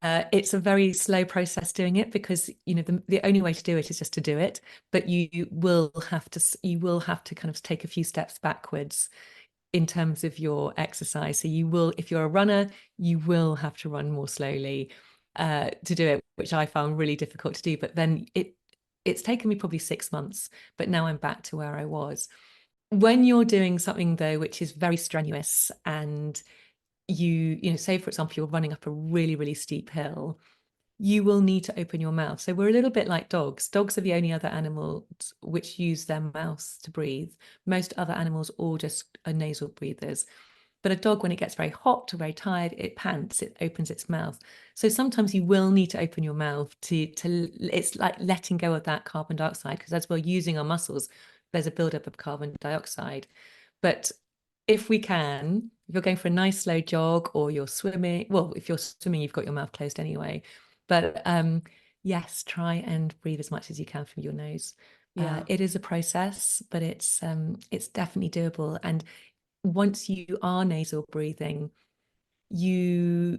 It's a very slow process doing it because the only way to do it is just to do it. But you will have to kind of take a few steps backwards in terms of your exercise. So if you're a runner, you will have to run more slowly to do it, which I found really difficult to do. But then it's taken me probably 6 months, but now I'm back to where I was. When you're doing something though, which is very strenuous, and say for example, you're running up a really, really steep hill, you will need to open your mouth. So we're a little bit like dogs. Dogs are the only other animals which use their mouths to breathe. Most other animals all just are nasal breathers. But a dog, when it gets very hot or very tired, it pants, it opens its mouth. So sometimes you will need to open your mouth to it's like letting go of that carbon dioxide, because as we're using our muscles, there's a buildup of carbon dioxide. But if you're going for a nice slow jog or you're swimming, well, if you're swimming, you've got your mouth closed anyway. But yes, try and breathe as much as you can from your nose. Yeah. It is a process, but it's definitely doable. And once you are nasal breathing, you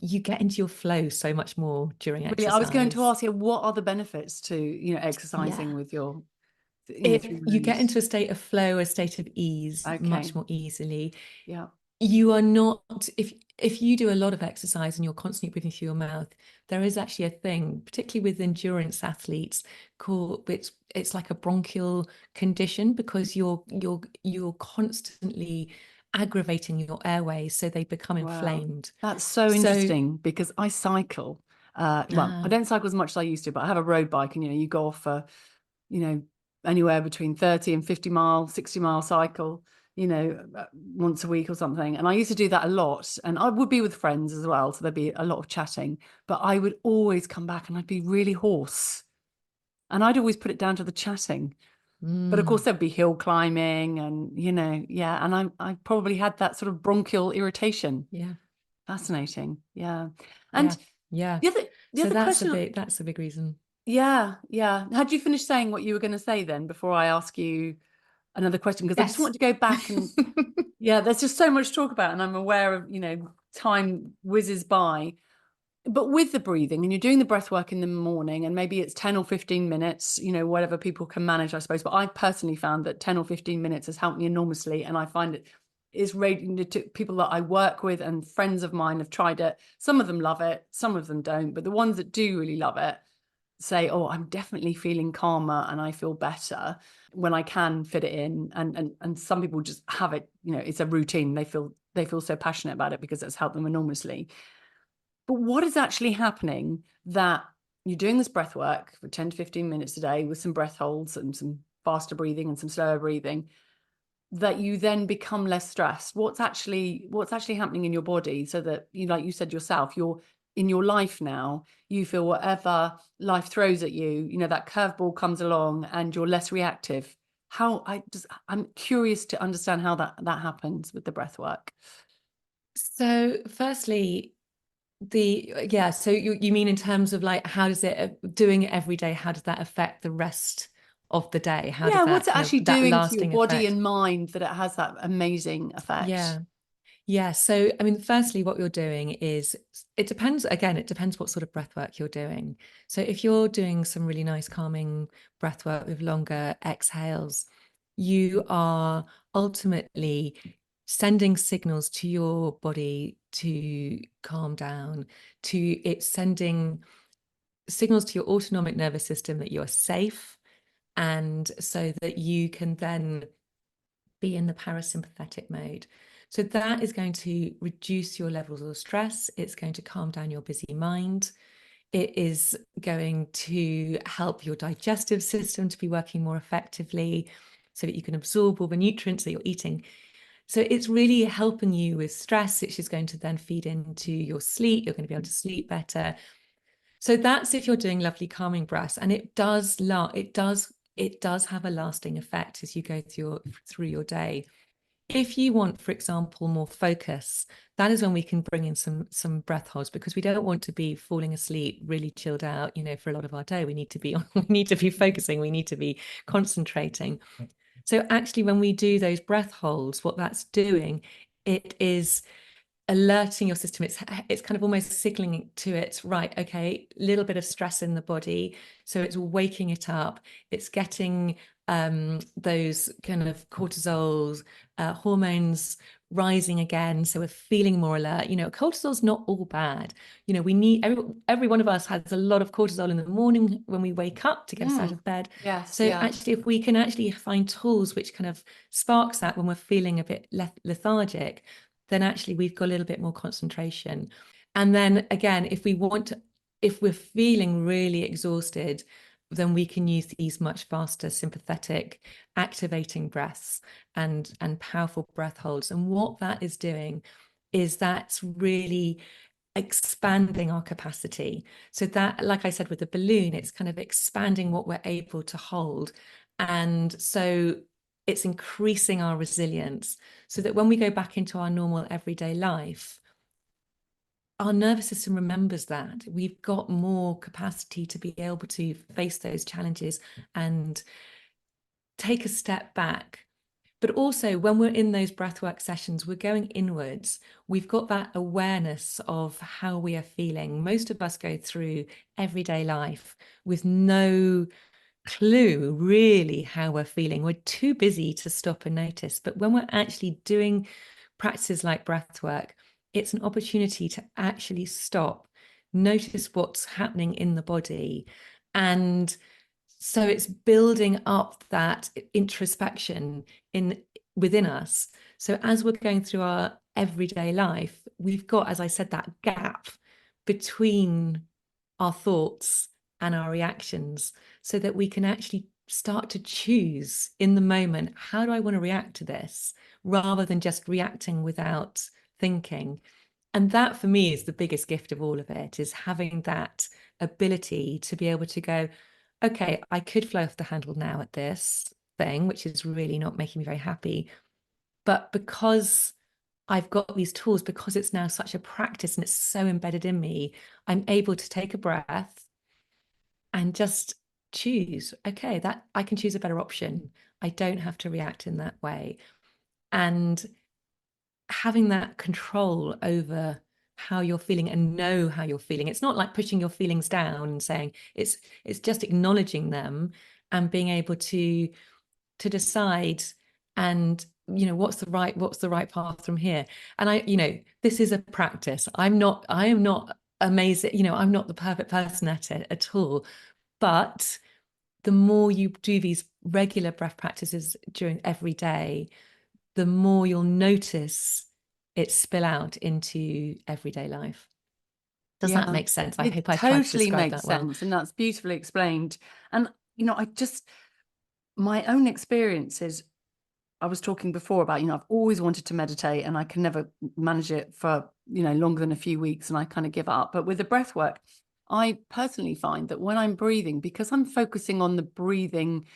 you get into your flow so much more during Really, I was going to exercise. ask you, what are the benefits to, exercising Yeah. with your, If through you your get nose? into a state of flow, a state of ease, Okay. much more easily. Yeah. You are not, if you do a lot of exercise and you're constantly breathing through your mouth, there is actually a thing, particularly with endurance athletes, called it's like a bronchial condition, because you're constantly aggravating your airways, so they become Wow. inflamed. That's so So interesting because I cycle. Well, I ah, don't cycle as much as I used to, but I have a road bike, and you go off for, you know, anywhere between 30 and 50 mile, 60-mile cycle, once a week or something. And I used to do that a lot. And I would be with friends as well. So there'd be a lot of chatting, but I would always come back and I'd be really hoarse. And I'd always put it down to the chatting. But of course, mm, there'd be hill climbing and, yeah. And I probably had that sort of bronchial irritation. yeah, Fascinating. Yeah. yeah, And yeah. the other the So other question, that's a big reason. yeah, yeah. Had you finished saying what you were going to say then before I ask you another question? Because I just Yes. wanted to go back and, yeah, there's just so much to talk about, and I'm aware of, time whizzes by. But with the breathing, and you're doing the breath work in the morning, and maybe it's 10 or 15 minutes, whatever people can manage, I suppose. But I personally found that 10 or 15 minutes has helped me enormously. And I find it is radiant to people that I work with, and friends of mine have tried it. Some of them love it, some of them don't. But the ones that do really love it say, oh, I'm definitely feeling calmer and I feel better when I can fit it in. And some people just have it, it's a routine. They feel so passionate about it because it's helped them enormously. But what is actually happening that you're doing this breath work for 10 to 15 minutes a day with some breath holds and some faster breathing and some slower breathing, that you then become less stressed? What's actually happening in your body, so that, like you said yourself, you're in your life now, you feel whatever life throws at you, that curveball comes along and you're less reactive. I'm curious to understand how that happens with the breath work. So firstly, so you mean in terms of like, how does it, doing it every day, how does that affect the rest of the day? How does Yeah, what's that it kind of, actually that doing to your lasting body effect? and mind that it has that amazing effect? Yeah. Yeah. So, I mean, firstly, what you're doing is, it depends what sort of breath work you're doing. So, if you're doing some really nice calming breath work with longer exhales, you are ultimately sending signals to your body to calm down, it's sending signals to your autonomic nervous system that you're safe, and so that you can then be in the parasympathetic mode. So that is going to reduce your levels of stress. It's going to calm down your busy mind. It is going to help your digestive system to be working more effectively so that you can absorb all the nutrients that you're eating. So it's really helping you with stress, which is going to then feed into your sleep. You're going to be able to sleep better. So that's if you're doing lovely calming breaths, and it does have a lasting effect as you go through your day. If you want, for example, more focus, that is when we can bring in some breath holds, because we don't want to be falling asleep, really chilled out, for a lot of our day. We need to be we need to be focusing, we need to be concentrating. So actually, when we do those breath holds, what that's doing, it is alerting your system. It's kind of almost signaling to it, right, okay, little bit of stress in the body, so it's waking it up. It's getting those kind of cortisols, hormones rising again, so we're feeling more alert. Cortisol's not all bad. We need, every one of us has a lot of cortisol in the morning when we wake up to get us out of bed. Yes, So yeah. actually, if we can actually find tools which kind of sparks that when we're feeling a bit lethargic, then actually we've got a little bit more concentration. And then again, if we're feeling really exhausted, then we can use these much faster sympathetic activating breaths and powerful breath holds. And what that is doing is that's really expanding our capacity. So that, like I said, with the balloon, it's kind of expanding what we're able to hold. And so it's increasing our resilience, so that when we go back into our normal everyday life, our nervous system remembers that we've got more capacity to be able to face those challenges and take a step back. But also, when we're in those breathwork sessions, we're going inwards. We've got that awareness of how we are feeling. Most of us go through everyday life with no clue really how we're feeling. We're too busy to stop and notice. But when we're actually doing practices like breath work, it's an opportunity to actually stop, notice what's happening in the body. And so it's building up that introspection within us. So as we're going through our everyday life, we've got, as I said, that gap between our thoughts and our reactions, so that we can actually start to choose in the moment, how do I want to react to this, rather than just reacting without thinking. And that for me is the biggest gift of all of it, is having that ability to be able to go, okay, I could fly off the handle now at this thing, which is really not making me very happy. But because I've got these tools, because it's now such a practice and it's so embedded in me, I'm able to take a breath and just choose, okay, that I can choose a better option. I don't have to react in that way. And having that control over how you're feeling and know how you're feeling. It's not like pushing your feelings down and saying, it's just acknowledging them and being able to decide, and what's the right path from here. And this is a practice. I am not amazing, I'm not the perfect person at it at all. But the more you do these regular breath practices during every day, the more you'll notice it spill out into everyday life. Does that make sense? I hope I tried to Totally describe makes that well. sense, and that's beautifully explained. And my own experiences, I was talking before about, I've always wanted to meditate and I can never manage it for, longer than a few weeks, and I kind of give up. But with the breath work, I personally find that when I'm breathing, because I'm focusing on the breathing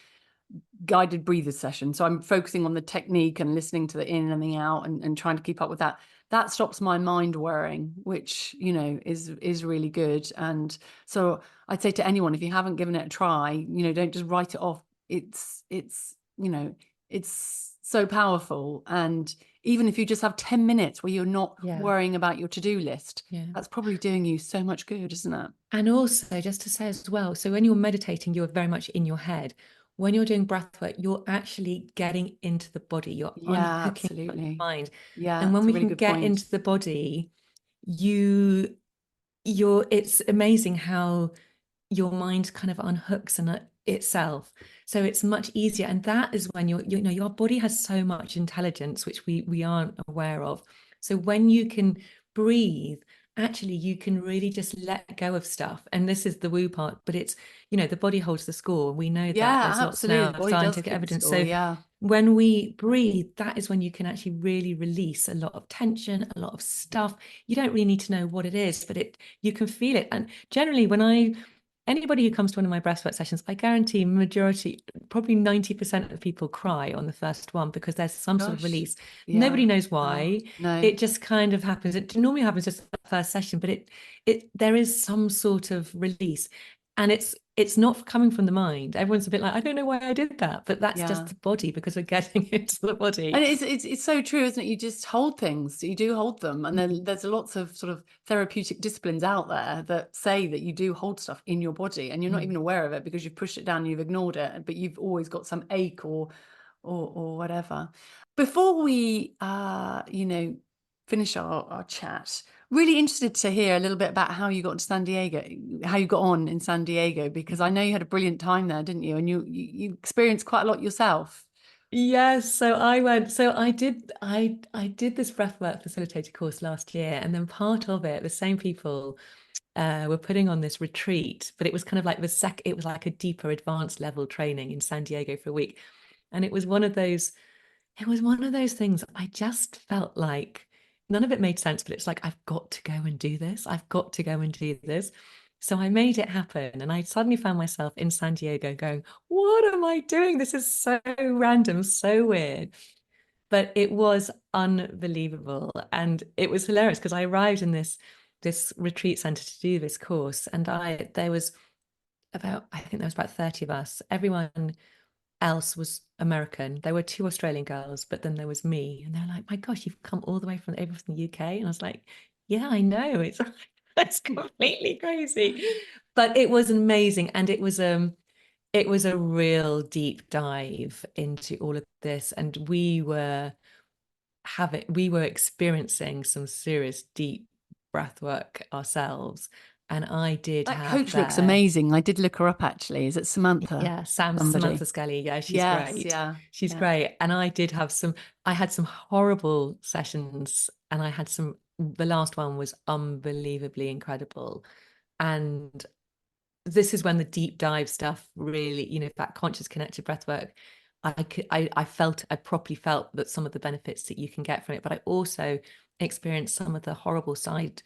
guided breather session, so I'm focusing on the technique and listening to the in and the out, and trying to keep up with that stops my mind worrying, which is really good. And so I'd say to anyone, if you haven't given it a try, don't just write it off. It's so powerful. And even if you just have 10 minutes where you're not worrying about your to-do list, that's probably doing you so much good, isn't it? And also, just to say as well, so when you're meditating, you're very much in your head. When you're doing breath work, you're actually getting into the body. You're unhooking your mind. And when we can get into the body, it's amazing how your mind kind of unhooks itself. So it's much easier. And that is when your body has so much intelligence, which we aren't aware of. So when you can breathe, actually you can really just let go of stuff. And this is the woo part, but it's, the body holds the score. We know that there's lots now of scientific evidence. So when we breathe, that is when you can actually really release a lot of tension, a lot of stuff. You don't really need to know what it is, but you can feel it. And generally when I anybody who comes to one of my breathwork sessions, I guarantee majority, probably 90% of people cry on the first one because there's some sort of Gosh. release. Nobody Yeah. knows Oh, why. no. It just kind of happens. It normally happens just the first session, but it there is some sort of release. And it's not coming from the mind. Everyone's a bit like, I don't know why I did that, but that's just Yeah. the body because we're getting into the And body. it's so true, isn't it? You just hold things, you do hold them. And then there's lots of sort of therapeutic disciplines out there that say that you do hold stuff in your body and you're not even Mm. aware of it because you've pushed it down and you've ignored it, but you've always got some ache or whatever. Before we finish our chat, really interested to hear a little bit about how you got to San Diego, how you got on in San Diego, because I know you had a brilliant time there, didn't you? And you experienced quite a lot yourself. Yes, so I went, so I did this breathwork facilitator course last year, and then part of it, the same people were putting on this retreat, but it was kind of like it was like a deeper advanced level training in San Diego for a week. And it was one of those things I just felt like none of it made sense, but it's like, I've got to go and do this. I've got to go and do this. So I made it happen. And I suddenly found myself in San Diego going, what am I doing? This is so random, so weird. But it was unbelievable. And it was hilarious because I arrived in this retreat center to do this course. And there was I think there was about 30 of us. Everyone else was American. There were two Australian girls, but then there was me. And they're like, my gosh, you've come all the way from over from the UK. And I was like, yeah, I know. It's completely crazy. But it was amazing. And it was a real deep dive into all of this. And we were experiencing some serious deep breath work ourselves. And I did That have coach looks there amazing. I did look her up actually. Is it Samantha? Yeah, Somebody. Samantha Scully. Yeah, she's Yes, great. yeah, She's yeah. great. And I had some horrible sessions and the last one was unbelievably incredible. And this is when the deep dive stuff really, that conscious connected breath work, I properly felt that some of the benefits that you can get from it, but I also experienced some of the horrible side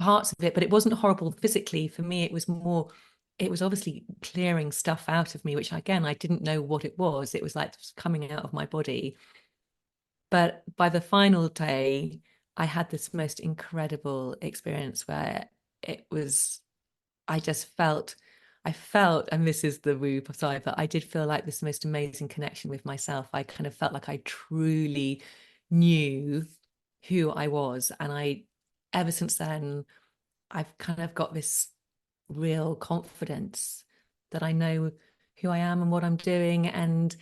parts of it, but it wasn't horrible physically. For me, it was obviously clearing stuff out of me, which again, I didn't know what it was. It was like coming out of my body. But by the final day, I had this most incredible experience where it was, I just felt, and this is the woo side, but I did feel like this most amazing connection with myself. I kind of felt like I truly knew who I was. And ever since then, I've kind of got this real confidence that I know who I am and what I'm doing. And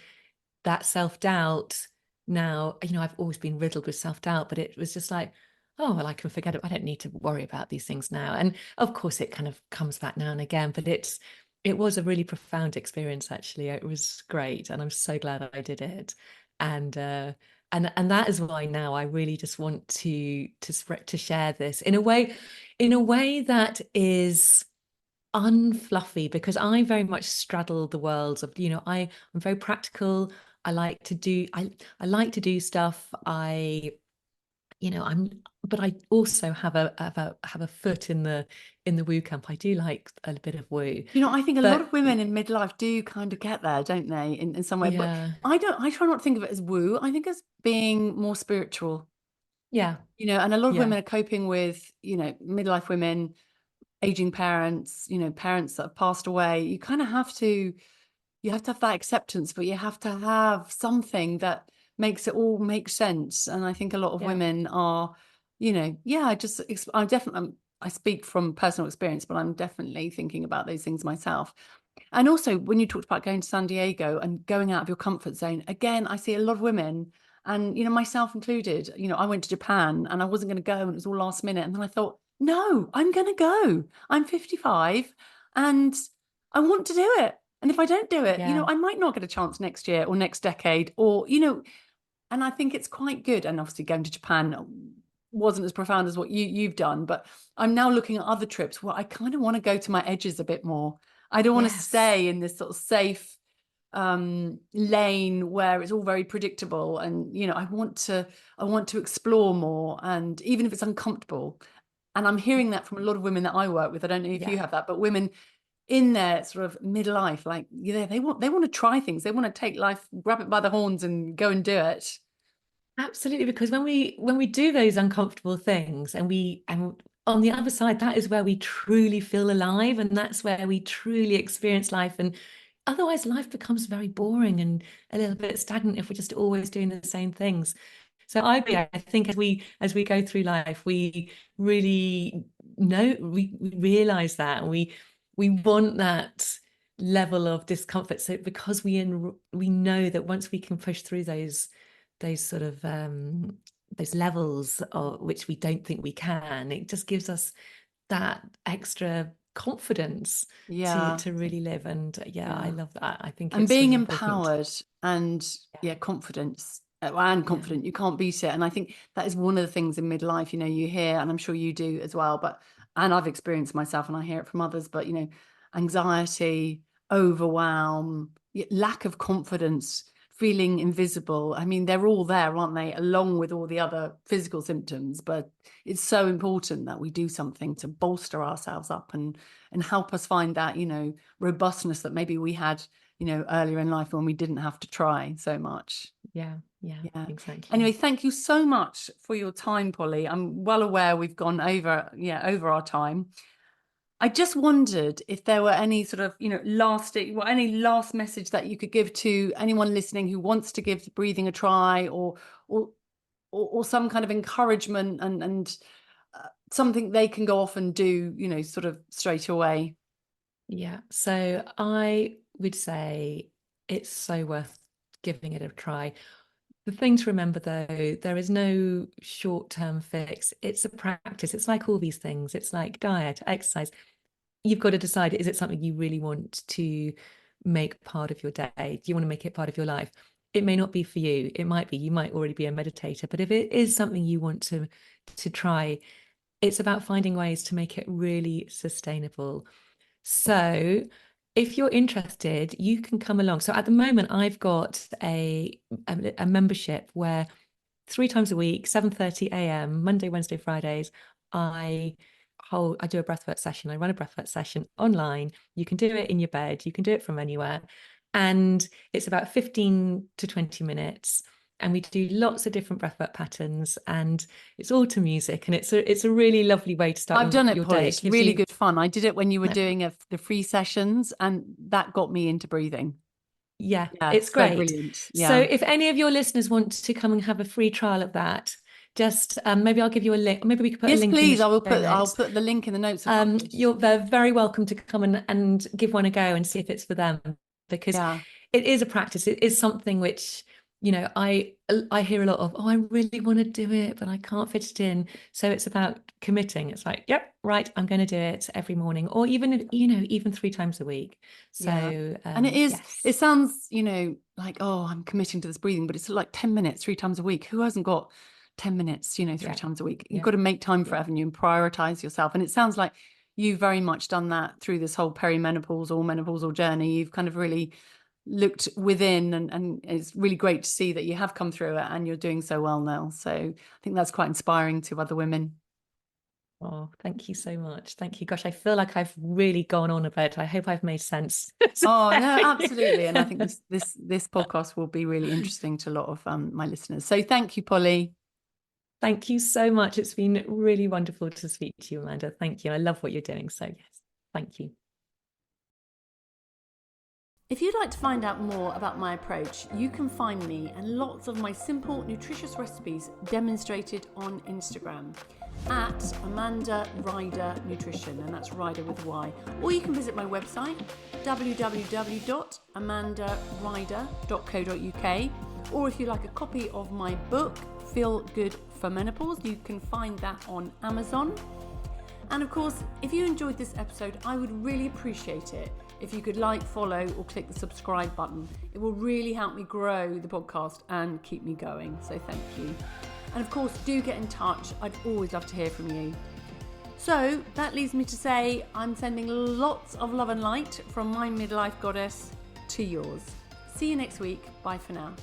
that self-doubt now, I've always been riddled with self-doubt, but it was just like, oh, well, I can forget it. I don't need to worry about these things now. And of course it kind of comes back now and again, but it was a really profound experience, actually. It was great. And I'm so glad I did it. And and that is why now I really just want to share this in a way that is unfluffy, because I very much straddle the worlds of, I'm very practical. I like to do stuff. I'm but I also have a foot in the woo camp. I do like a bit of woo. I think a lot But of women in midlife do kind of get there, don't they, in some way. But yeah, I try not to think of it as woo. I think as being more spiritual, yeah, and a lot of yeah, women are coping with, midlife women, aging parents, parents that have passed away. You have to have that acceptance, but you have to have something that makes it all make sense. And I think a lot of yeah, women are, yeah, I'm definitely, I speak from personal experience, but I'm definitely thinking about those things myself. And also, when you talked about going to San Diego and going out of your comfort zone, again, I see a lot of women, and myself included. I went to Japan and I wasn't going to go, and it was all last minute. And then I thought, no, I'm going to go. I'm 55, and I want to do it. And if I don't do it, yeah, I might not get a chance next year or next decade, or and I think it's quite good. And obviously, going to Japan wasn't as profound as what you've done, but I'm now looking at other trips where I kind of want to go to my edges a bit more. I don't want to yes, stay in this sort of safe lane where it's all very predictable. And I want to explore more, and even if it's uncomfortable. And I'm hearing that from a lot of women that I work with. I don't know if you yeah. have that, but women in their sort of midlife, like, they want to try things. They want to take life, grab it by the horns and go and do it. Absolutely, because when we do those uncomfortable things, and on the other side, that is where we truly feel alive, and that's where we truly experience life. And otherwise, life becomes very boring and a little bit stagnant if we're just always doing the same things. So I agree. I think as we go through life, we really know we realize that, and we want that level of discomfort. So because we know that once we can push through those sort of those levels of which we don't think we can, it just gives us that extra confidence Yeah. to really live. And I love that. I think And it's being really important. empowered and confidence, and confident, you can't beat it. And I think that is one of the things in midlife, you hear, and I'm sure you do as well, and I've experienced myself and I hear it from others, but anxiety, overwhelm, lack of confidence, feeling invisible. I mean, they're all there, aren't they, along with all the other physical symptoms. But it's so important that we do something to bolster ourselves up and help us find that robustness that maybe we had earlier in life when we didn't have to try so much. Yeah, exactly. Anyway, thank you so much for your time, Polly. I'm well aware we've gone over our time. I just wondered if there were any sort of, any last message that you could give to anyone listening who wants to give breathing a try, or some kind of encouragement and something they can go off and do, sort of straight away. Yeah. So I would say it's so worth giving it a try. The thing to remember, though, there is no short-term fix. It's a practice. It's like all these things. It's like diet, exercise. You've got to decide, is it something you really want to make part of your day? Do you want to make it part of your life? It may not be for you. It might be. You might already be a meditator. But if it is something you want to try, it's about finding ways to make it really sustainable. So if you're interested, you can come along. So at the moment, I've got a membership where 3 times a week, 7:30 a.m., Monday, Wednesday, Fridays, I do a breathwork session. I run a breathwork session online. You can do it in your bed. You can do it from anywhere. And it's about 15 to 20 minutes. And we do lots of different breathwork patterns, and it's all to music. And it's a really lovely way to start I've done it, your Polly. day. It's really good fun. I did it when you were doing the free sessions, and that got me into breathing. Yeah, it's so great. brilliant. So if any of your listeners want to come and have a free trial of that, just maybe I'll give you a link. Maybe we could put a Yes, link please. in the I'll show notes. put the link in the notes. They're very welcome to come and give one a go and see if it's for them, because it is a practice. It is something which, I hear a lot of, oh, I really want to do it, but I can't fit it in. So it's about committing. It's like, yep, right, I'm going to do it every morning, or even, even 3 times a week. So, and it is, yes. it sounds, like, oh, I'm committing to this breathing, but it's like 10 minutes, 3 times a week. Who hasn't got 10 minutes, 3 times a week? You've got to make time for it, haven't you, and prioritize yourself. And it sounds like you've very much done that through this whole perimenopause or menopausal journey. You've kind of really looked within, and it's really great to see that you have come through it and you're doing so well now. So I think that's quite inspiring to other women. Oh, thank you so much. Thank you. Gosh, I feel like I've really gone on about it. I hope I've made sense. Oh, no, absolutely. And I think this podcast will be really interesting to a lot of my listeners. So thank you, Polly. Thank you so much. It's been really wonderful to speak to you, Amanda. Thank you. I love what you're doing. So yes, thank you. If you'd like to find out more about my approach, you can find me and lots of my simple, nutritious recipes demonstrated on Instagram at Amanda Ryder Nutrition, and that's Ryder with a Y. Or you can visit my website, www.amandaryder.co.uk. Or if you like a copy of my book, Feel Good for Menopause, you can find that on Amazon. And of course, if you enjoyed this episode, I would really appreciate it if you could like, follow, or click the subscribe button. It will really help me grow the podcast and keep me going. So thank you. And of course, do get in touch. I'd always love to hear from you. So that leaves me to say I'm sending lots of love and light from my midlife goddess to yours. See you next week. Bye for now.